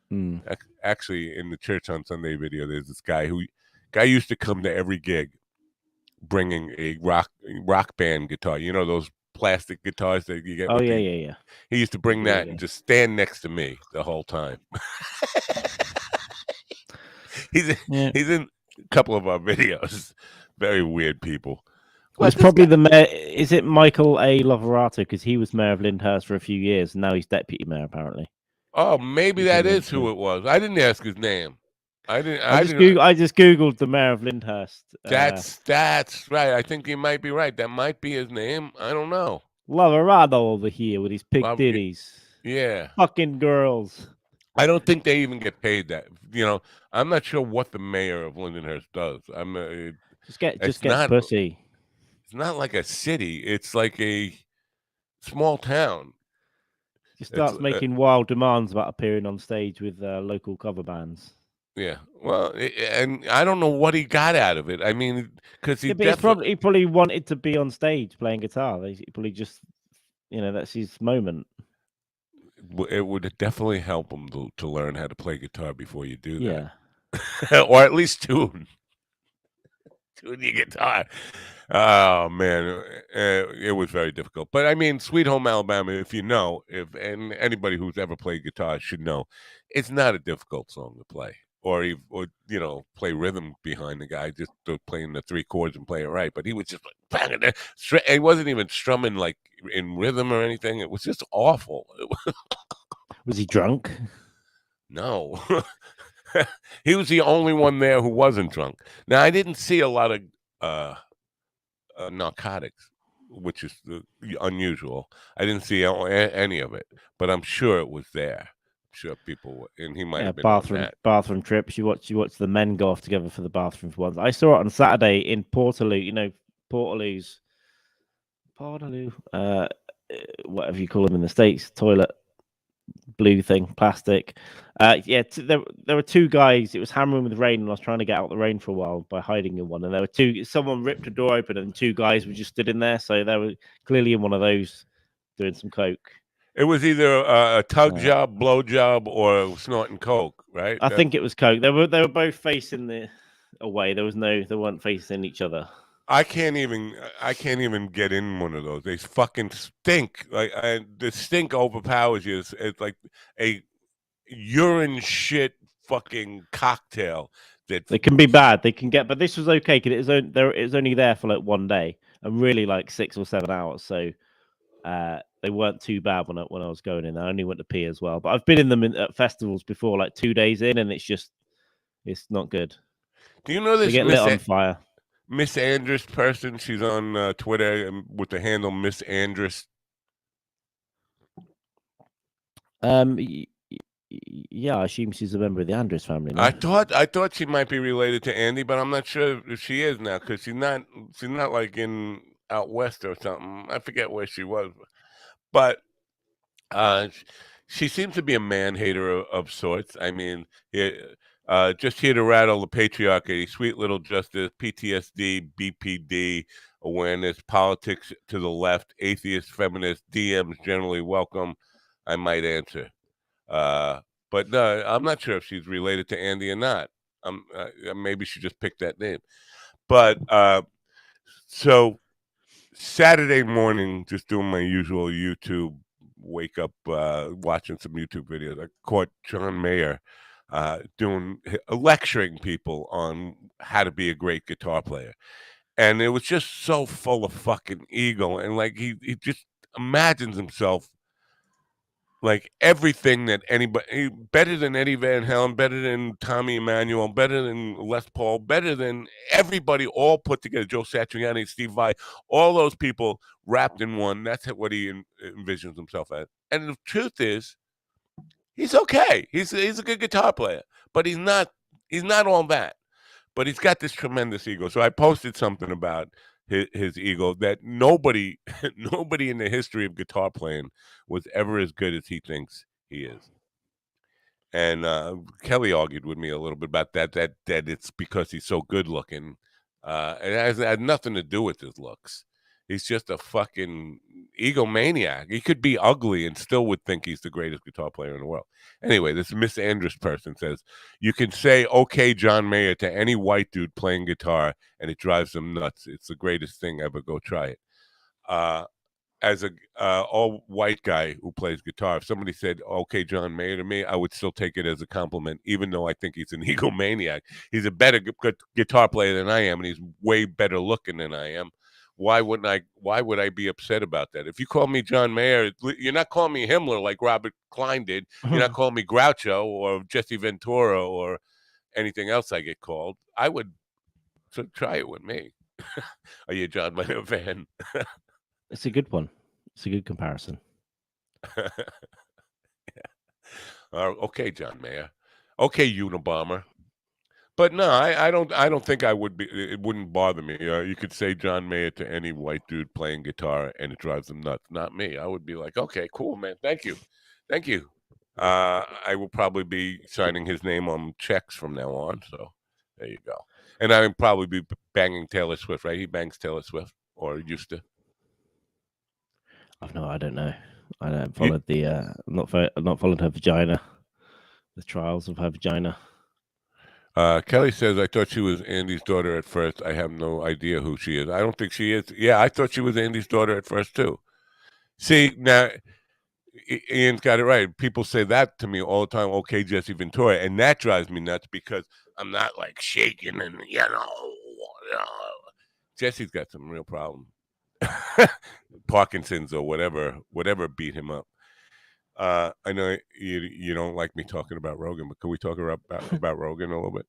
Hmm. Actually, in the Church on Sunday video, there's this guy used to come to every gig bringing a rock band guitar. You know those plastic guitars that you get. Oh yeah, yeah, yeah. He used to bring do, that yeah. and just stand next to me the whole time. He's Yeah. in a couple of our videos. Very weird people. Well, it's probably the mayor. Is it Michael A. Loverato? Because he was mayor of Lyndhurst for a few years, and now he's deputy mayor apparently. Oh, maybe that is who it was. I didn't ask his name. I just googled the mayor of Lyndhurst. That's right. I think you might be right. That might be his name. I don't know. Loverato over here with his pig titties. Yeah. Fucking girls. I don't think they even get paid that. I'm not sure what the mayor of Lindenhurst does. Just get pussy. It's not like a city. It's like a small town. He starts making wild demands about appearing on stage with local cover bands. Yeah, well, and I don't know what he got out of it. I mean, because he probably wanted to be on stage playing guitar. He probably just, that's his moment. It would definitely help him to learn how to play guitar before you do that. Yeah, or at least tune your guitar. Oh man, it was very difficult. But I mean, "Sweet Home Alabama," and anybody who's ever played guitar should know, it's not a difficult song to play. Or play rhythm behind the guy, just playing the three chords and play it right. But he was just like banging it. He wasn't even strumming like in rhythm or anything. It was just awful. Was he drunk? No. He was the only one there who wasn't drunk. Now, I didn't see a lot of narcotics, which is unusual. I didn't see any of it, but I'm sure it was there. Sure, people, and he might have been bathroom trips. You watch the men go off together for the bathrooms once. I saw it on Saturday in Portaloo. Portaloo, whatever you call them in the States, toilet blue thing, plastic. There were two guys. It was hammering with rain, and I was trying to get out the rain for a while by hiding in one. And there were two. Someone ripped a door open, and two guys were just stood in there. So they were clearly in one of those doing some coke. It was either a tug job, blow job, or snorting coke, right? I think it was coke. They were both facing the away. They weren't facing each other. I can't even get in one of those. They fucking stink. Like the stink overpowers you. It's like a urine shit fucking cocktail. That they can be bad. They can get, but this was okay because it was only there for like one day and really like 6 or 7 hours. So. They weren't too bad when I was going in. I only went to pee as well, but I've been in them at festivals before, like 2 days in, and it's not good. Do you know this? They get lit on fire. Miss Andress person. She's on Twitter with the handle Miss Andress. Yeah, I assume she's a member of the Andress family. No? I thought she might be related to Andy, but I'm not sure if she is now because she's not like in out west or something. I forget where she was. But she seems to be a man-hater of sorts. I mean, just here to rattle the patriarchy, sweet little justice, PTSD, BPD, awareness, politics to the left, atheist, feminist, DMs generally welcome. I might answer. But no, I'm not sure if she's related to Andy or not. Maybe she just picked that name. But so Saturday morning, just doing my usual YouTube wake up, watching some YouTube videos. I caught John Mayer lecturing people on how to be a great guitar player, and it was just so full of fucking ego, and like he just imagines himself like everything that anybody better than Eddie Van Halen, better than Tommy Emmanuel, better than Les Paul, better than everybody all put together. Joe Satriani, Steve Vai, all those people wrapped in one. That's what he envisions himself as. And the truth is, he's okay. He's a good guitar player, but he's not all that. But he's got this tremendous ego. So I posted something about his ego that nobody in the history of guitar playing was ever as good as he thinks he is. And Kelly argued with me a little bit about that it's because he's so good looking. It had nothing to do with his looks. He's just a fucking egomaniac. He could be ugly and still would think he's the greatest guitar player in the world. Anyway, this Miss Andrus person says, you can say, okay, John Mayer, to any white dude playing guitar, and it drives them nuts. It's the greatest thing ever. Go try it. As a all white guy who plays guitar, if somebody said, okay, John Mayer to me, I would still take it as a compliment, even though I think he's an egomaniac. He's a better guitar player than I am, and he's way better looking than I am. Why would I be upset about that? If you call me John Mayer, you're not calling me Himmler like Robert Klein did. You're not calling me Groucho or Jesse Ventura or anything else I get called. I would try it with me. Are you a John Mayer fan? It's a good one. It's a good comparison. Yeah. Okay, John Mayer. Okay, Unabomber. But no, I don't think I would be. It wouldn't bother me. You could say John Mayer to any white dude playing guitar, and it drives them nuts. Not me. I would be like, okay, cool, man. Thank you. I will probably be signing his name on checks from now on. So there you go. And I would probably be banging Taylor Swift, right? He bangs Taylor Swift, or used to. I don't know. I don't followed not followed her vagina, the trials of her vagina. Kelly says, I thought she was Andy's daughter at first. I have no idea who she is. I don't think she is. Yeah, I thought she was Andy's daughter at first, too. See, now, Ian's got it right. People say that to me all the time, okay, Jesse Ventura, and that drives me nuts because I'm not, like, shaking and, Jesse's got some real problem. Parkinson's or whatever beat him up. I know you don't like me talking about Rogan, but can we talk about Rogan a little bit?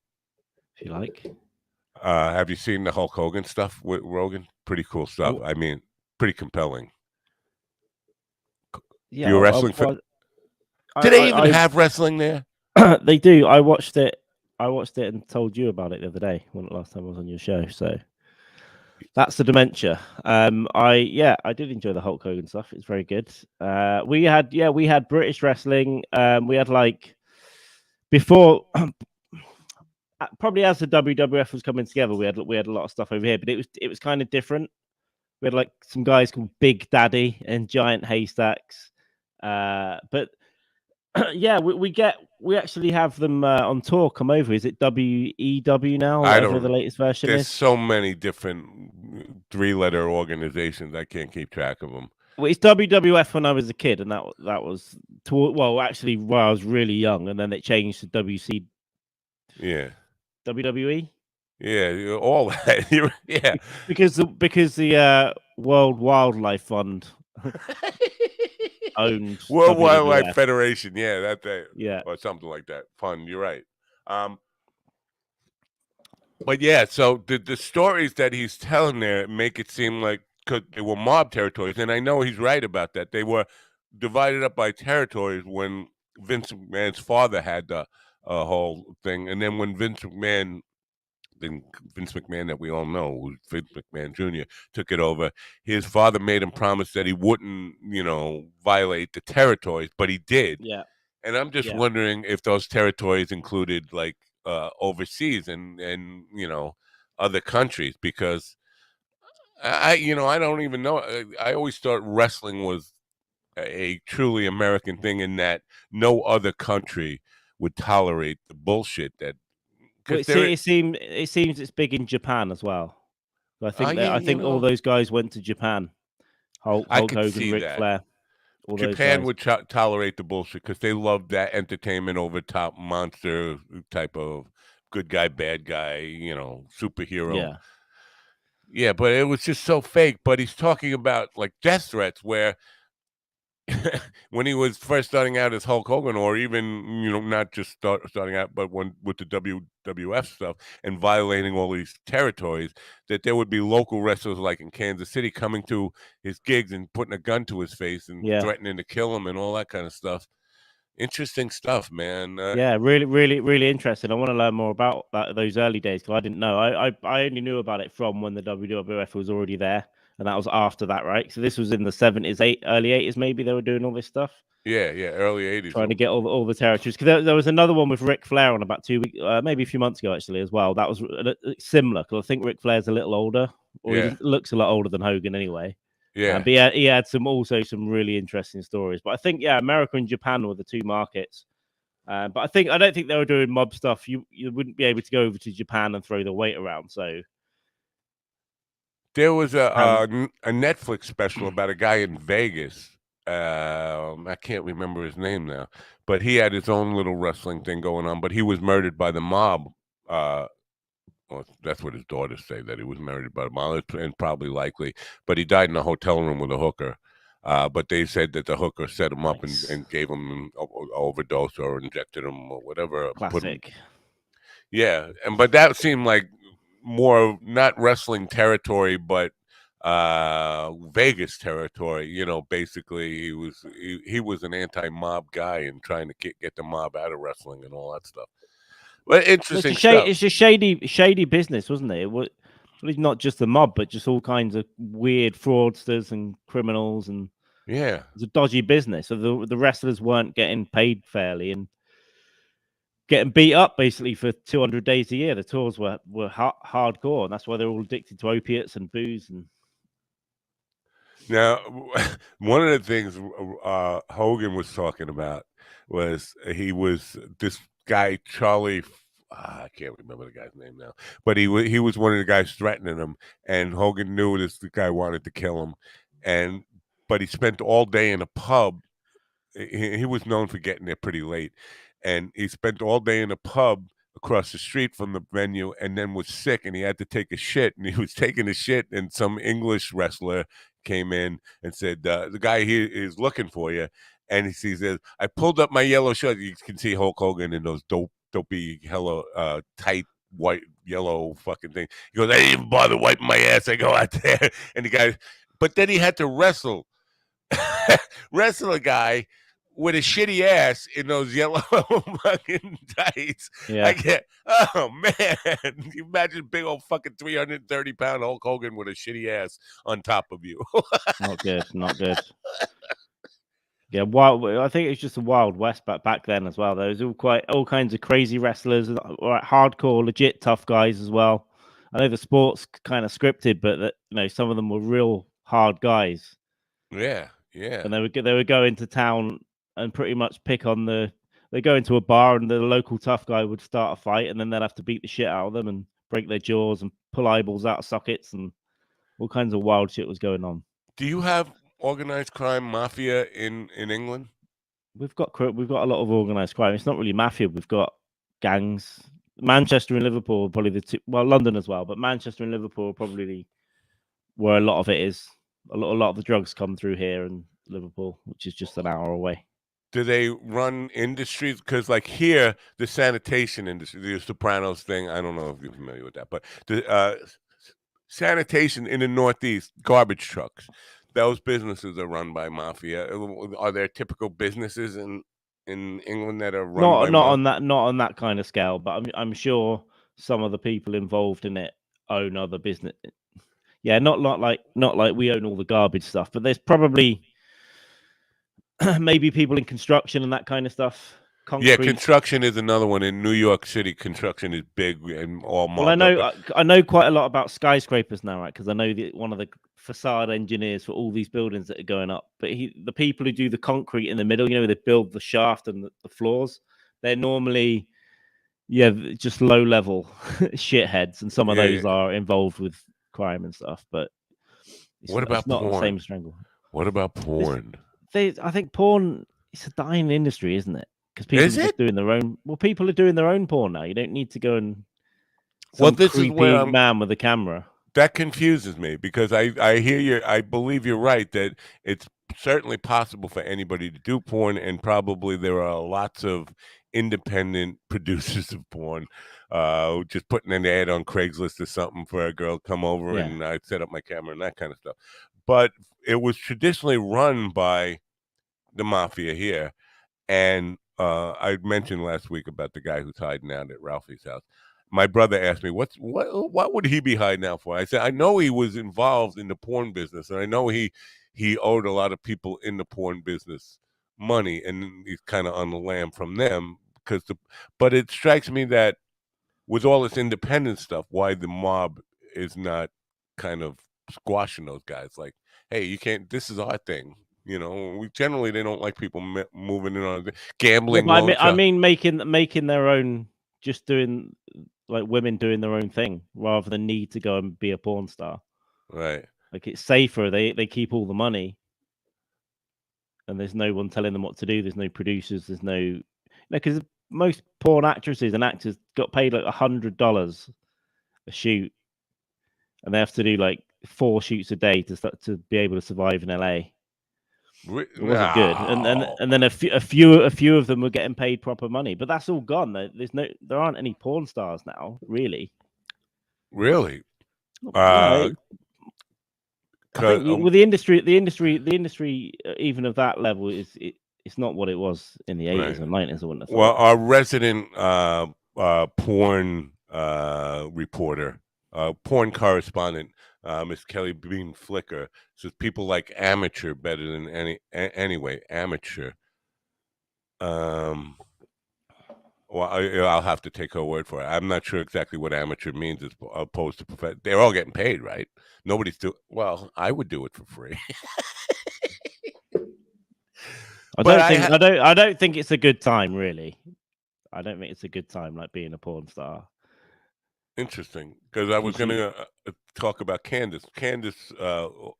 If you like. Have you seen the Hulk Hogan stuff with Rogan? Pretty cool stuff. I mean, pretty compelling. Yeah, you're a wrestling fan? Do they even have wrestling there? They do. I watched it and told you about it the other day when the last time I was on your show. So that's the dementia. I did enjoy the Hulk Hogan stuff. It's very good. We had British wrestling. We had like before, probably as the WWF was coming together, we had a lot of stuff over here, but it was kind of different. We had like some guys called Big Daddy and Giant Haystacks. But yeah, we actually have them on tour come over. Is it WEW now? Whatever the latest version There's is. so many different 3-letter organizations. I can't keep track of them. Well, it's WWF when I was a kid, and that was actually when I was really young, and then it changed to WC. Yeah. WWE. Yeah, all that. Yeah. Because the World Wildlife Fund owned World WWF. Wildlife Federation. Yeah, that. Yeah, or something like that. Fund. You're right. But yeah, so the stories that he's telling there make it seem like because they were mob territories, and I know he's right about that. They were divided up by territories when Vince McMahon's father had the whole thing, and then when Vince McMahon that we all know, who's Vince McMahon Jr., took it over, his father made him promise that he wouldn't, violate the territories, but he did. Yeah. And I'm just wondering if those territories included like overseas and other countries, because I don't even know. I always thought wrestling was a truly American thing, in that no other country would tolerate the bullshit that. Well, it seems it's big in Japan as well. I think all those guys went to Japan. Hulk Hogan, Ric Flair. Japan would tolerate the bullshit because they love that entertainment over top monster type of good guy, bad guy, superhero. Yeah, but it was just so fake. But he's talking about like death threats where when he was first starting out as Hulk Hogan, or even, not just starting out, but with the WWF stuff and violating all these territories, that there would be local wrestlers like in Kansas City coming to his gigs and putting a gun to his face and threatening to kill him and all that kind of stuff. Interesting stuff, man. Really, really, really interesting. I want to learn more about those early days, because I didn't know. I only knew about it from when the WWF was already there. And that was after that, right? So this was in the 70s, early 80s, maybe they were doing all this stuff. Yeah, early 80s. Trying to get all the territories. Because there was another one with Ric Flair on about 2 weeks, maybe a few months ago, actually, as well. That was similar, because I think Ric Flair's a little older, or he looks a lot older than Hogan anyway. Yeah. But he had some really interesting stories. But I think America and Japan were the two markets. But I don't think they were doing mob stuff. You wouldn't be able to go over to Japan and throw the weight around. So there was a Netflix special about a guy in Vegas. I can't remember his name now, but he had his own little wrestling thing going on. But he was murdered by the mob. Well, that's what his daughters say, that he was murdered by the mob, and probably likely. But he died in a hotel room with a hooker. But they said that the hooker set him up and gave him an overdose or injected him or whatever. Classic. But that seemed like more not wrestling territory, but Vegas territory. You know, basically he was an anti-mob guy and trying to get the mob out of wrestling and all that stuff. Well, interesting stuff. It's a shady business, wasn't it? It was not just the mob, but just all kinds of weird fraudsters and criminals, and yeah, it's a dodgy business. So the wrestlers weren't getting paid fairly and getting beat up basically for 200 days a year. The tours were hardcore, and that's why they're all addicted to opiates and booze. And now, one of the things Hogan was talking about was this guy Charlie. I can't remember the guy's name now, but he was one of the guys threatening him, and Hogan knew the guy wanted to kill him, but he spent all day in a pub. He was known for getting there pretty late, and he spent all day in a pub across the street from the venue, and then was sick, and he had to take a shit, and he was taking a shit, and some English wrestler came in and said, the guy here is looking for you. And he says, I pulled up my yellow shirt. You can see Hulk Hogan in those dopey, hella tight, white, yellow fucking thing. He goes, I didn't even bother wiping my ass. I go out there. And the guy, but then he had to wrestle a guy with a shitty ass in those yellow fucking tights. yeah, oh man, you imagine big old fucking 330-pound Hulk Hogan with a shitty ass on top of you. not good. Yeah, wild. I think it's just a Wild West back then as well. There was all kinds of crazy wrestlers, hardcore, legit tough guys as well. I know the sport's kind of scripted, but some of them were real hard guys. Yeah. And they would go into town and pretty much they go into a bar, and the local tough guy would start a fight, and then they'd have to beat the shit out of them and break their jaws and pull eyeballs out of sockets, and all kinds of wild shit was going on. Do you have organized crime mafia in England? We've got a lot of organized crime. It's not really mafia. We've got gangs. Manchester and Liverpool are probably the two. Well, London as well, but Manchester and Liverpool are probably where a lot of it is. A lot of the drugs come through here in Liverpool, which is just an hour away. Do they run industries? Because like here, the sanitation industry, the Sopranos thing, I don't know if you're familiar with that, but the sanitation in the Northeast, garbage trucks, those businesses are run by mafia. Are there typical businesses in England that are run not on that kind of scale, but I'm sure some of the people involved in it own other business. Yeah, not like we own all the garbage stuff, but there's probably maybe people in construction and that kind of stuff. Concrete. Yeah, construction is another one. In New York City, construction is big and all. Well, I know quite a lot about skyscrapers now, right? Because I know one of the facade engineers for all these buildings that are going up. But the people who do the concrete in the middle, they build the shaft and the floors. They're normally, just low level shitheads, and some of those are involved with crime and stuff. But what about not porn? The same strangle. What about porn? I think porn is a dying industry, isn't it? Because people are just doing their own. Well, people are doing their own porn now. You don't need to go and. This is where man with a camera. That confuses me because I hear you. I believe you're right that it's certainly possible for anybody to do porn, and probably there are lots of independent producers of porn, just putting an ad on Craigslist or something for a girl to come over and I set up my camera and that kind of stuff. But it was traditionally run by the mafia here, and I mentioned last week about the guy who's hiding out at Ralphie's house. My brother asked me, what would he be hiding out for? I said, I know he was involved in the porn business, and I know he owed a lot of people in the porn business money, and he's kind of on the lam from them. But it strikes me that with all this independent stuff, why the mob is not kind of squashing those guys. Like, hey, you can't. This is our thing. You know, they don't like people moving in on gambling. But I mean, making their own, just doing like women doing their own thing rather than need to go and be a porn star. Right. Like it's safer. They keep all the money, and there's no one telling them what to do. There's no producers. There's no, because most porn actresses and actors got paid like $100 a shoot, and they have to do like 4 shoots a day to be able to survive in LA. It wasn't good, and then a few of them were getting paid proper money, but that's all gone. There aren't any porn stars now, really. Really? Yeah, I think with the industry, even of that level it's not what it was in the 80s and 90s. I wouldn't have thought. Well, our resident porn reporter, porn correspondent, Miss Kelly Bean Flicker, says people like amateur better than anyway, amateur. Well, I'll have to take her word for it. I'm not sure exactly what amateur means as opposed to professional. They're all getting paid, right? Nobody's well, I would do it for free. I don't think it's a good time, really. I don't think it's a good time, like being a porn star. Interesting, because I was going to talk about Candace. Candace,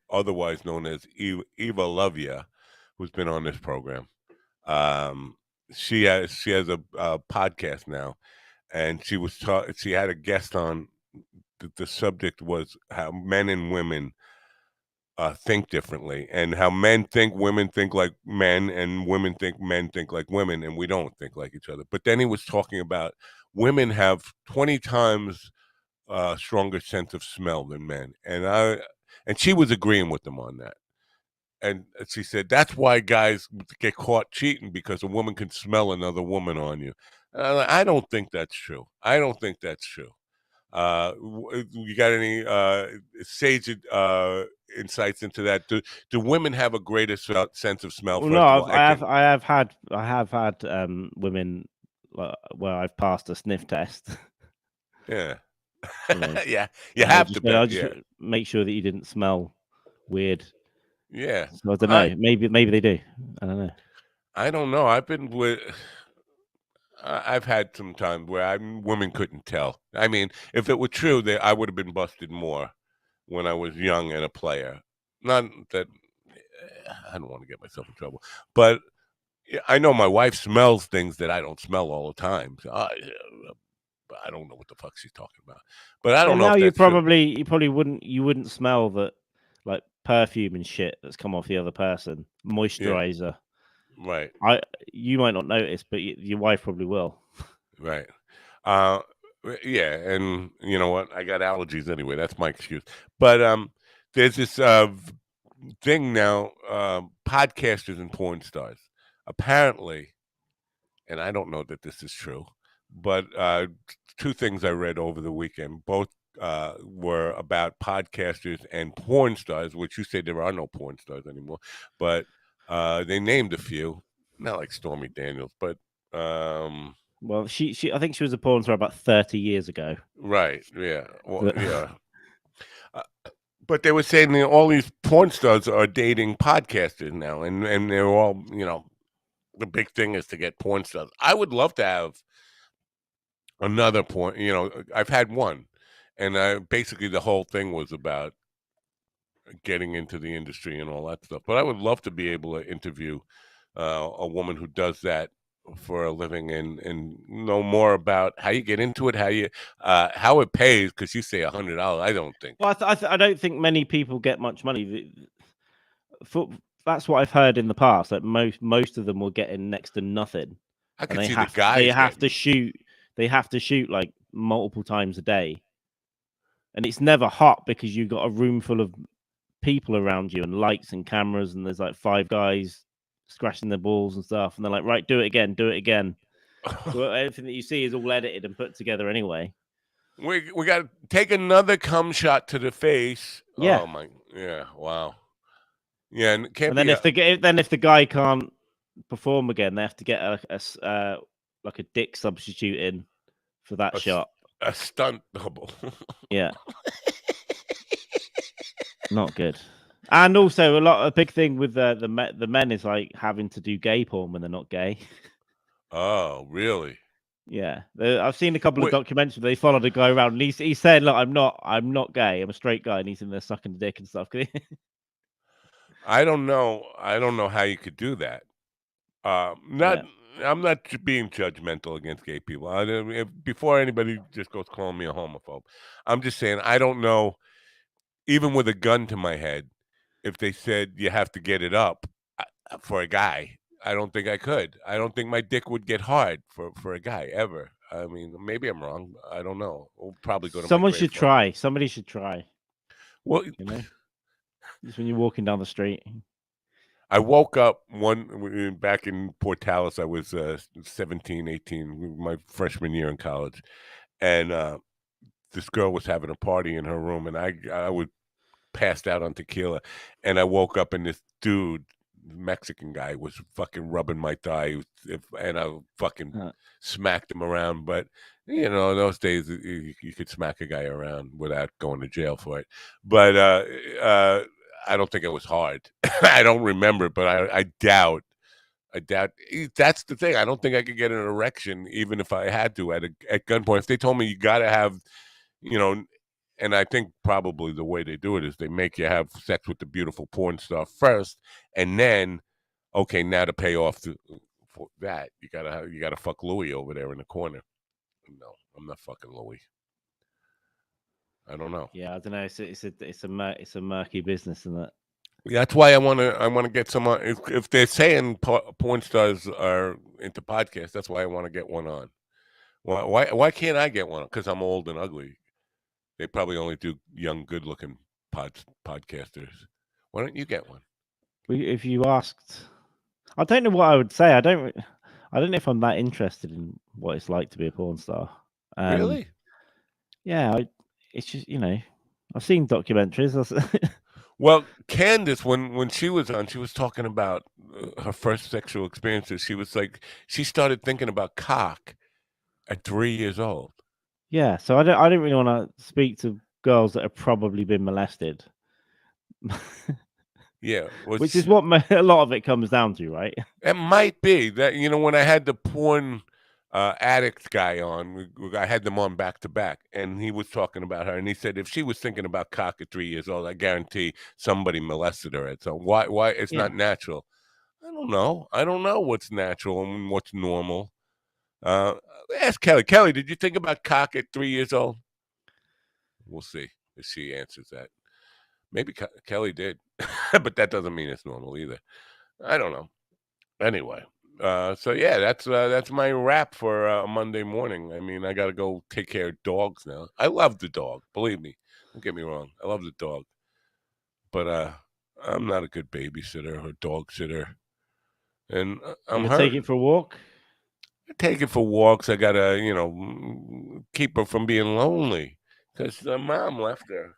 otherwise known as Eva Lovia, who's been on this program. She has a podcast now, and she had a guest on. The subject was how men and women think differently, and how men think women think like men, and women think men think like women, and we don't think like each other. But then he was talking about women have 20 times stronger sense of smell than men, and she was agreeing with them on that. And she said that's why guys get caught cheating, because a woman can smell another woman on you. I don't think that's true. You got any sage insights into that? Do women have a greater sense of smell? Well, no, I have had women where I've passed a sniff test. Yeah. You know, yeah, you have to. I'll just make sure that you didn't smell weird. Yeah. So I don't know. Maybe they do. I don't know. I don't know. I've had some times where women couldn't tell. I mean, if it were true, I would have been busted more when I was young and a player. Not that I don't want to get myself in trouble, but I know my wife smells things that I don't smell all the time. So I don't know what the fuck she's talking about, but I don't know. Now you probably wouldn't smell that, like perfume and shit that's come off the other person, moisturizer. Yeah. Right. You might not notice, but your wife probably will. Right. Yeah, and you know what? I got allergies anyway. That's my excuse. But there's this thing now, podcasters and porn stars. Apparently, and I don't know that this is true, but 2 things I read over the weekend, both were about podcasters and porn stars, which you say there are no porn stars anymore, but they named a few, not like Stormy Daniels, but well, I think she was a porn star about 30 years ago. Right. Yeah. Well, yeah. But they were saying that all these porn stars are dating podcasters now, and they're all, the big thing is to get porn stars. I would love to have another porn. I've had one, and basically the whole thing was about getting into the industry and all that stuff. But I would love to be able to interview a woman who does that for a living and know more about how you get into it, how it pays. Because you say $100, I don't think. Well, I don't think many people get much money. That's what I've heard in the past. That most of them will get in next to nothing. I can see the guys. They have to shoot like multiple times a day, and it's never hot because you've got a room full of people around you and lights and cameras, and there's like 5 guys scratching their balls and stuff, and they're like, right, do it again. So everything that you see is all edited and put together anyway. We got to take another cum shot to the face. Yeah. Oh my. Yeah. Wow. Yeah, and if the guy can't perform again, they have to get a dick substitute in for that shot. A stunt double. Yeah. Not good. And also a big thing with the men is like having to do gay porn when they're not gay. Oh, really? Yeah, I've seen a couple of Wait, documentaries where they followed a guy around, and he's saying, "Look, I'm not gay. I'm a straight guy," and he's in there sucking the dick and stuff. I don't know. I don't know how you could do that. Not. Yeah, I'm not being judgmental against gay people. Before anybody just goes calling me a homophobe, I'm just saying I don't know. Even with a gun to my head, if they said you have to get it up for a guy, I don't think I could. I don't think my dick would get hard for a guy ever. I mean, maybe I'm wrong. I don't know. We'll probably go to my someone grave should for it. try. Somebody should try. Well, You know, just when you're walking down the street. I woke up back in Port Tallis. I was 17, 18, my freshman year in college, and this girl was having a party in her room, and I was passed out on tequila, and I woke up and this dude, Mexican guy, was fucking rubbing my thigh, and I fucking Uh, smacked him around. But in those days, you could smack a guy around without going to jail for it. But I don't think it was hard. I don't remember, but I doubt. I doubt that's the thing. I don't think I could get an erection even if I had to at gunpoint. If they told me you got to have, you know, and I think probably the way they do it is they make you have sex with the beautiful porn star first, and then, okay, now to pay off for that, you gotta fuck Louis over there in the corner. No, I'm not fucking Louis. I don't know. yeah, I don't know. It's a murky business, isn't it? That's why I wanna get some. If they're saying porn stars are into podcasts, that's why I want to get one on. Why can't I get one? Because I'm old and ugly. They probably only do young, good-looking podcasters. Why don't you get one? If you asked, I don't know what I would say. I don't know if I'm that interested in what it's like to be a porn star. Really? Yeah, it's just I've seen documentaries. Well, Candace, when she was on, she was talking about her first sexual experiences. She was like, she started thinking about cock at 3 years old. Yeah, so I don't really want to speak to girls that have probably been molested, Yeah, well, which is what a lot of it comes down to, right? it might be that when I had the porn addict guy on, I had them on back to back, and he was talking about her, and he said if she was thinking about cock at 3 years old, I guarantee somebody molested her. So why it's Yeah. not natural? I don't know. I don't know what's natural and what's normal. Uh, Ask Kelly. Kelly, did you think about cock at 3 years old? We'll see if she answers that. Maybe Kelly did, but that doesn't mean it's normal either. I don't know. Anyway, so yeah, that's my wrap for a Monday morning. I mean, I got to go take care of dogs now. I love the dog. Believe me. Don't get me wrong. I love the dog, but I'm not a good babysitter or dog sitter, and I'm Gonna take hurt. it for a walk. Take it for walks. I gotta, keep her from being lonely because mom left her.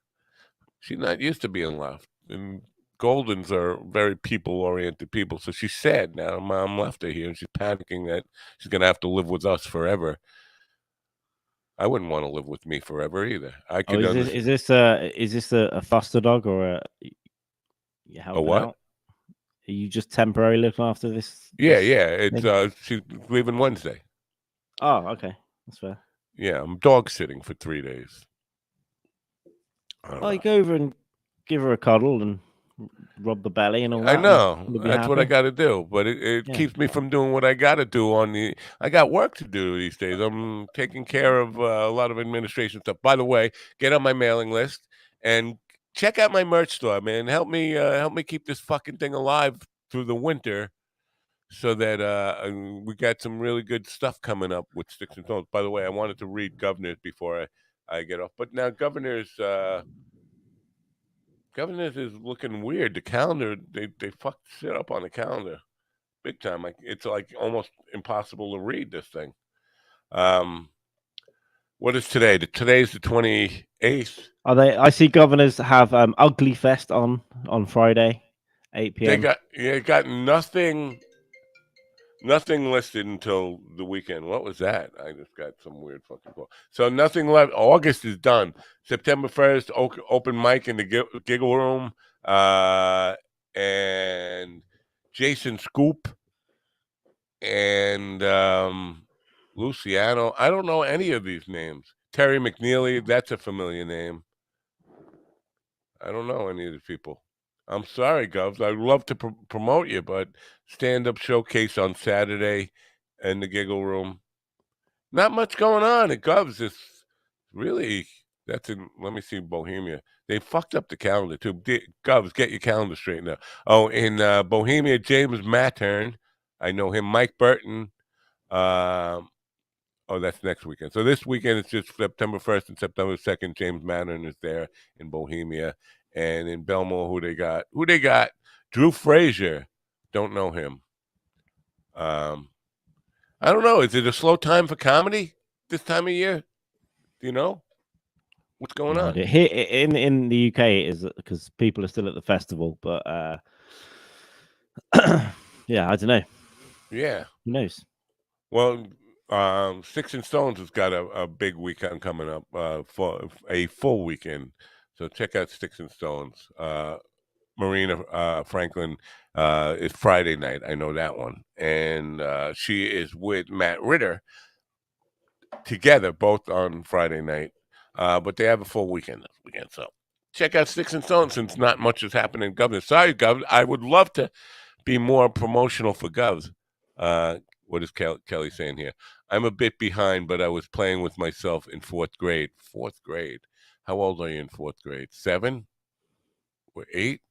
She's not used to being left. And Goldens are very people-oriented people, so she's sad now. Mom left her here, and she's panicking that she's gonna have to live with us forever. I wouldn't want to live with me forever either. I Oh, could is this a foster dog or you a helping what? out? Are you just temporarily looking after this? Yeah, this yeah. It's thing? she's leaving Wednesday. Oh, okay, that's fair. Yeah, I'm dog sitting for 3 days. I don't Well, you know. go over and give her a cuddle and rub the belly and all I that, and know you'll be that's what I happy. got to do, but it Yeah. keeps me from doing what I got to do I got work to do these days. I'm taking care of a lot of administration stuff. By the way, get on my mailing list and check out my merch store, man. Help me keep this fucking thing alive through the winter, so that we got some really good stuff coming up with Sticks and Stones. By the way, I wanted to read Governors before I get off, but now Governors is looking weird. The calendar, they fucked shit up on the calendar big time. Like it's like almost impossible to read this thing. Um, what is today? Today's the 28th. Are they? I see governors have Ugly Fest on Friday, 8 They p.m. got nothing. Nothing listed until the weekend. What was that? I just got some weird fucking call. So nothing left. August is done. September 1st, open mic in the Giggle Room. And Jason Scoop and Luciano. I don't know any of these names. Terry McNeely, that's a familiar name. I don't know any of these people. I'm sorry, Govs. I'd love to promote you, but stand-up showcase on Saturday in the Giggle Room. Not much going on at Govs. It's really, that's in, let me see, Bohemia. They fucked up the calendar, too. Govs, get your calendar straightened out. Oh, in Bohemia, James Mattern. I know him. Mike Burton. Oh, that's next weekend. So this weekend it's just September 1st and September 2nd. James Mattern is there in Bohemia. And in Belmore, who they got? Drew Frazier. Don't know him. I don't know. Is it a slow time for comedy this time of year? Do you know? What's going on? Here in the UK, it is because people are still at the festival, but yeah, I don't know. Yeah. Who knows? Well, Sticks and Stones has got a big weekend coming up for a full weekend. So check out Sticks and Stones. Marina Franklin is Friday night. I know that one. And she is with Matt Ritter together, both on Friday night. But they have a full weekend this weekend. So check out Sticks and Stones since not much is happening in Governor. Sorry, Gov. I would love to be more promotional for Govs. What is Kelly saying here? I'm a bit behind, but I was playing with myself in fourth grade. Fourth grade? How old are you in fourth grade? 7? Or 8?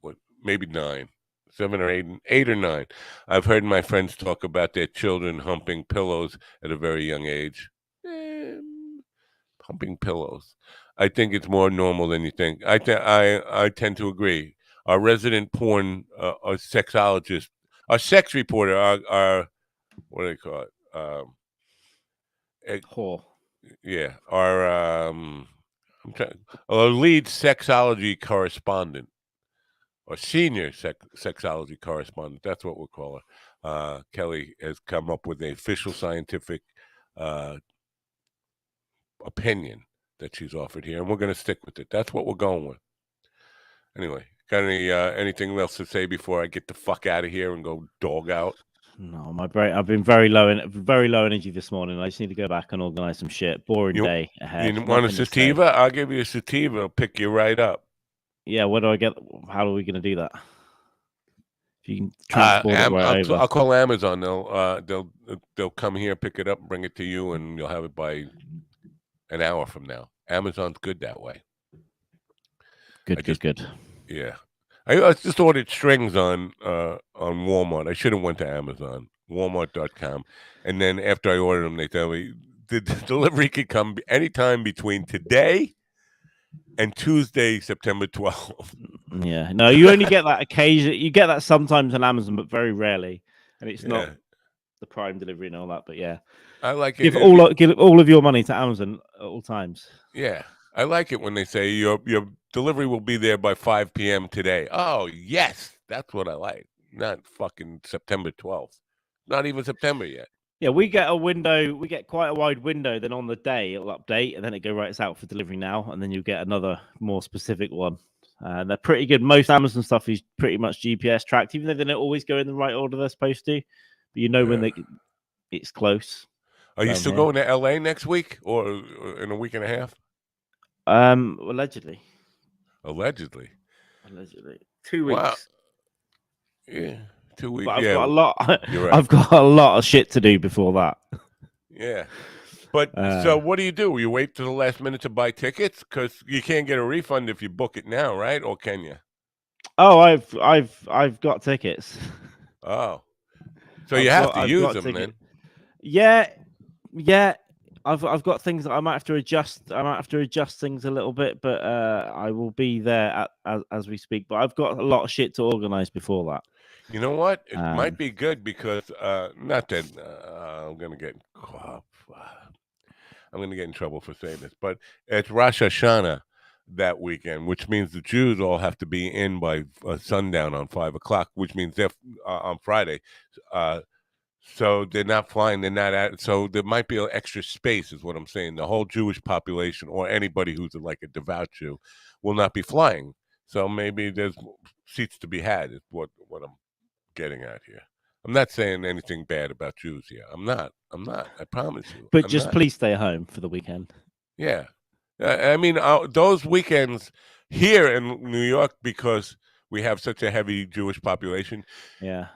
What? Maybe 9. 7 or 8, 8 or 9. I've heard my friends talk about their children humping pillows at a very young age. Humping pillows. I think it's more normal than you think. I tend to agree. Our resident porn, our sexologist, our sex reporter, our what do they call it? Whore. Yeah, our our lead sexology correspondent, or senior sexology correspondent. That's what we'll call her. Kelly has come up with an official scientific opinion that she's offered here, and we're going to stick with it. That's what we're going with. Anyway, got anything else to say before I get the fuck out of here and go dog out? No, my brain. I've been very low energy this morning. I just need to go back and organize some shit. Boring day ahead. You want a sativa? I'll give you a sativa. I'll pick you right up. Yeah, where do I get? How are we going to do that? If you can transport it right over. I'll call Amazon. They'll come here, pick it up, bring it to you, and you'll have it by an hour from now. Amazon's good that way. Good. Yeah. I just ordered strings on Walmart. I should have went to Amazon, Walmart.com. And then after I ordered them, they tell me the delivery could come anytime between today and Tuesday, September 12th. Yeah. No, you only get that occasion. You get that sometimes on Amazon, but very rarely. And it's not the Prime delivery and all that. But yeah. I like it. Give all of your money to Amazon at all times. Yeah. I like it when they say your delivery will be there by 5 p.m. today. Oh, yes. That's what I like. Not fucking September 12th. Not even September yet. Yeah, we get a window. We get quite a wide window. Then on the day, it'll update, and then it go right. It's out for delivery now, and then you get another more specific one. They're pretty good. Most Amazon stuff is pretty much GPS tracked, even though they don't always go in the right order they're supposed to. But you know when it's close. Are you still going to LA next week or in a week and a half? Allegedly. 2 weeks. Wow. Yeah, 2 weeks. But I've got a lot. You're right. I've got a lot of shit to do before that. Yeah. But so what do? You wait to the last minute to buy tickets? Because you can't get a refund if you book it now, right? Or can you? Oh, I've got tickets. Oh. So you have to use them then. Yeah. I've got things that I might have to adjust. I might have to adjust things a little bit, but I will be there as we speak. But I've got a lot of shit to organize before that. You know what? It might be good because not that I'm gonna get in trouble for saying this, but it's Rosh Hashanah that weekend, which means the Jews all have to be in by sundown on 5 o'clock, which means they're on Friday. So they're not flying. They're not at. So there might be an extra space, is what I'm saying. The whole Jewish population, or anybody who's like a devout Jew, will not be flying. So maybe there's seats to be had. Is what I'm getting at here. I'm not saying anything bad about Jews here. I'm not. I promise you. But I'm just not. please stay home for the weekend. Yeah. I mean, those weekends here in New York, because we have such a heavy Jewish population, Yeah.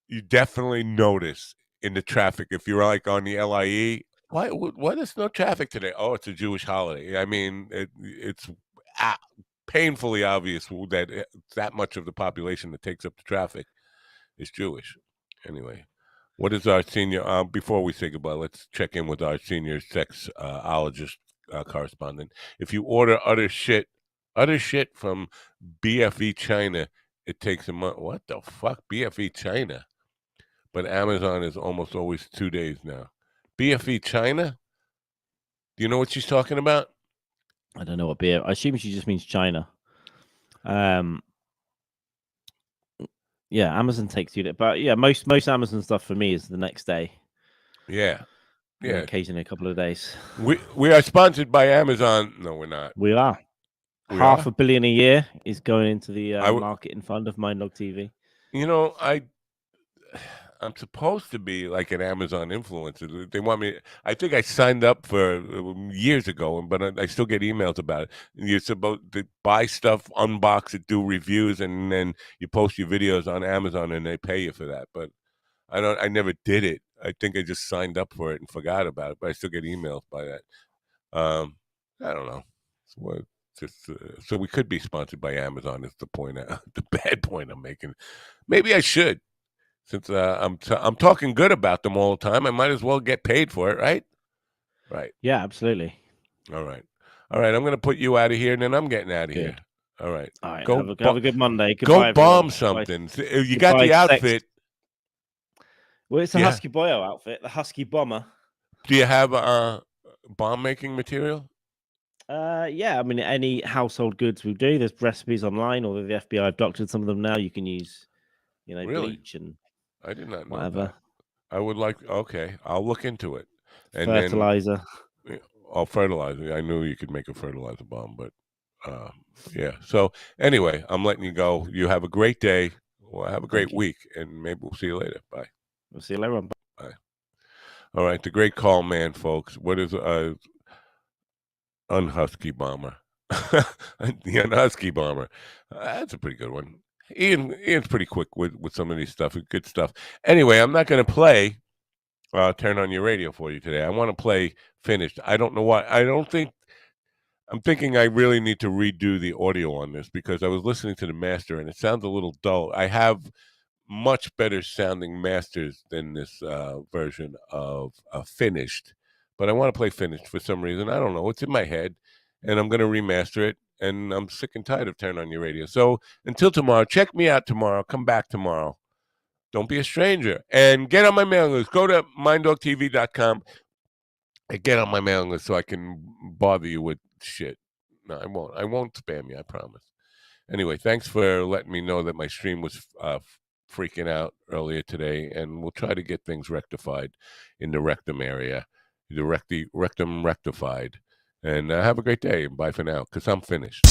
you definitely notice in the traffic. If you're like on the LIE, why is no traffic today? Oh, it's a Jewish holiday. I mean, it's painfully obvious that that much of the population that takes up the traffic is Jewish. Anyway, what is our senior? Before we say goodbye, let's check in with our senior sexologist correspondent. If you order utter shit from BFE China, it takes a month. What the fuck, BFE China? But Amazon is almost always 2 days now. BFE China? Do you know what she's talking about? I don't know what beer. I assume she just means China. Yeah, Amazon takes you, but yeah, most Amazon stuff for me is the next day. Yeah. Yeah, occasionally a couple of days. We are sponsored by Amazon. No, we're not. We are. Half $1 billion a year is going into the marketing fund of Mind Dog TV. You know, I'm supposed to be like an Amazon influencer. They want me. I think I signed up for years ago, but I still get emails about it. You're supposed to buy stuff, unbox it, do reviews, and then you post your videos on Amazon, and they pay you for that. But I never did it. I think I just signed up for it and forgot about it. But I still get emails by that. I don't know. So we could be sponsored by Amazon. Is the point? The bad point I'm making. Maybe I should. Since I'm talking good about them all the time, I might as well get paid for it, right? Right. Yeah, absolutely. All right. I'm going to put you out of here, and then I'm getting out of here. All right. All right. Have a good Monday. Goodbye, go bomb something. You got the outfit. Well, it's a Husky Boyo outfit, the Husky Bomber. Do you have bomb making material? Yeah. I mean, any household goods we do. There's recipes online, or the FBI have doctored some of them now. You can use, bleach and. I did not know whatever. that. I would like. Okay, I'll look into it. And fertilizer. Fertilizer. I knew you could make a fertilizer bomb, but yeah. So anyway, I'm letting you go. You have a great day. Well, have a great week, and maybe we'll see you later. Bye. We'll see you later. Bye. All right, the great call man, folks. What is unhusky bomber? The unhusky bomber. That's a pretty good one. Ian's pretty quick with some of these stuff. Good stuff. Anyway, I'm not going to play Turn On Your Radio for you today. I want to play Finished. I don't know why. I'm thinking I really need to redo the audio on this because I was listening to the master and it sounds a little dull. I have much better sounding masters than this version of Finished, but I want to play Finished for some reason. I don't know. It's in my head, and I'm going to remaster it. And I'm sick and tired of Turn On Your Radio. So until tomorrow, check me out tomorrow. Come back tomorrow. Don't be a stranger. And get on my mailing list. Go to minddogtv.com and get on my mailing list so I can bother you with shit. No, I won't. I won't spam you, I promise. Anyway, thanks for letting me know that my stream was freaking out earlier today. And we'll try to get things rectified in the rectum area. The rectum rectified. And have a great day. Bye for now, because I'm finished.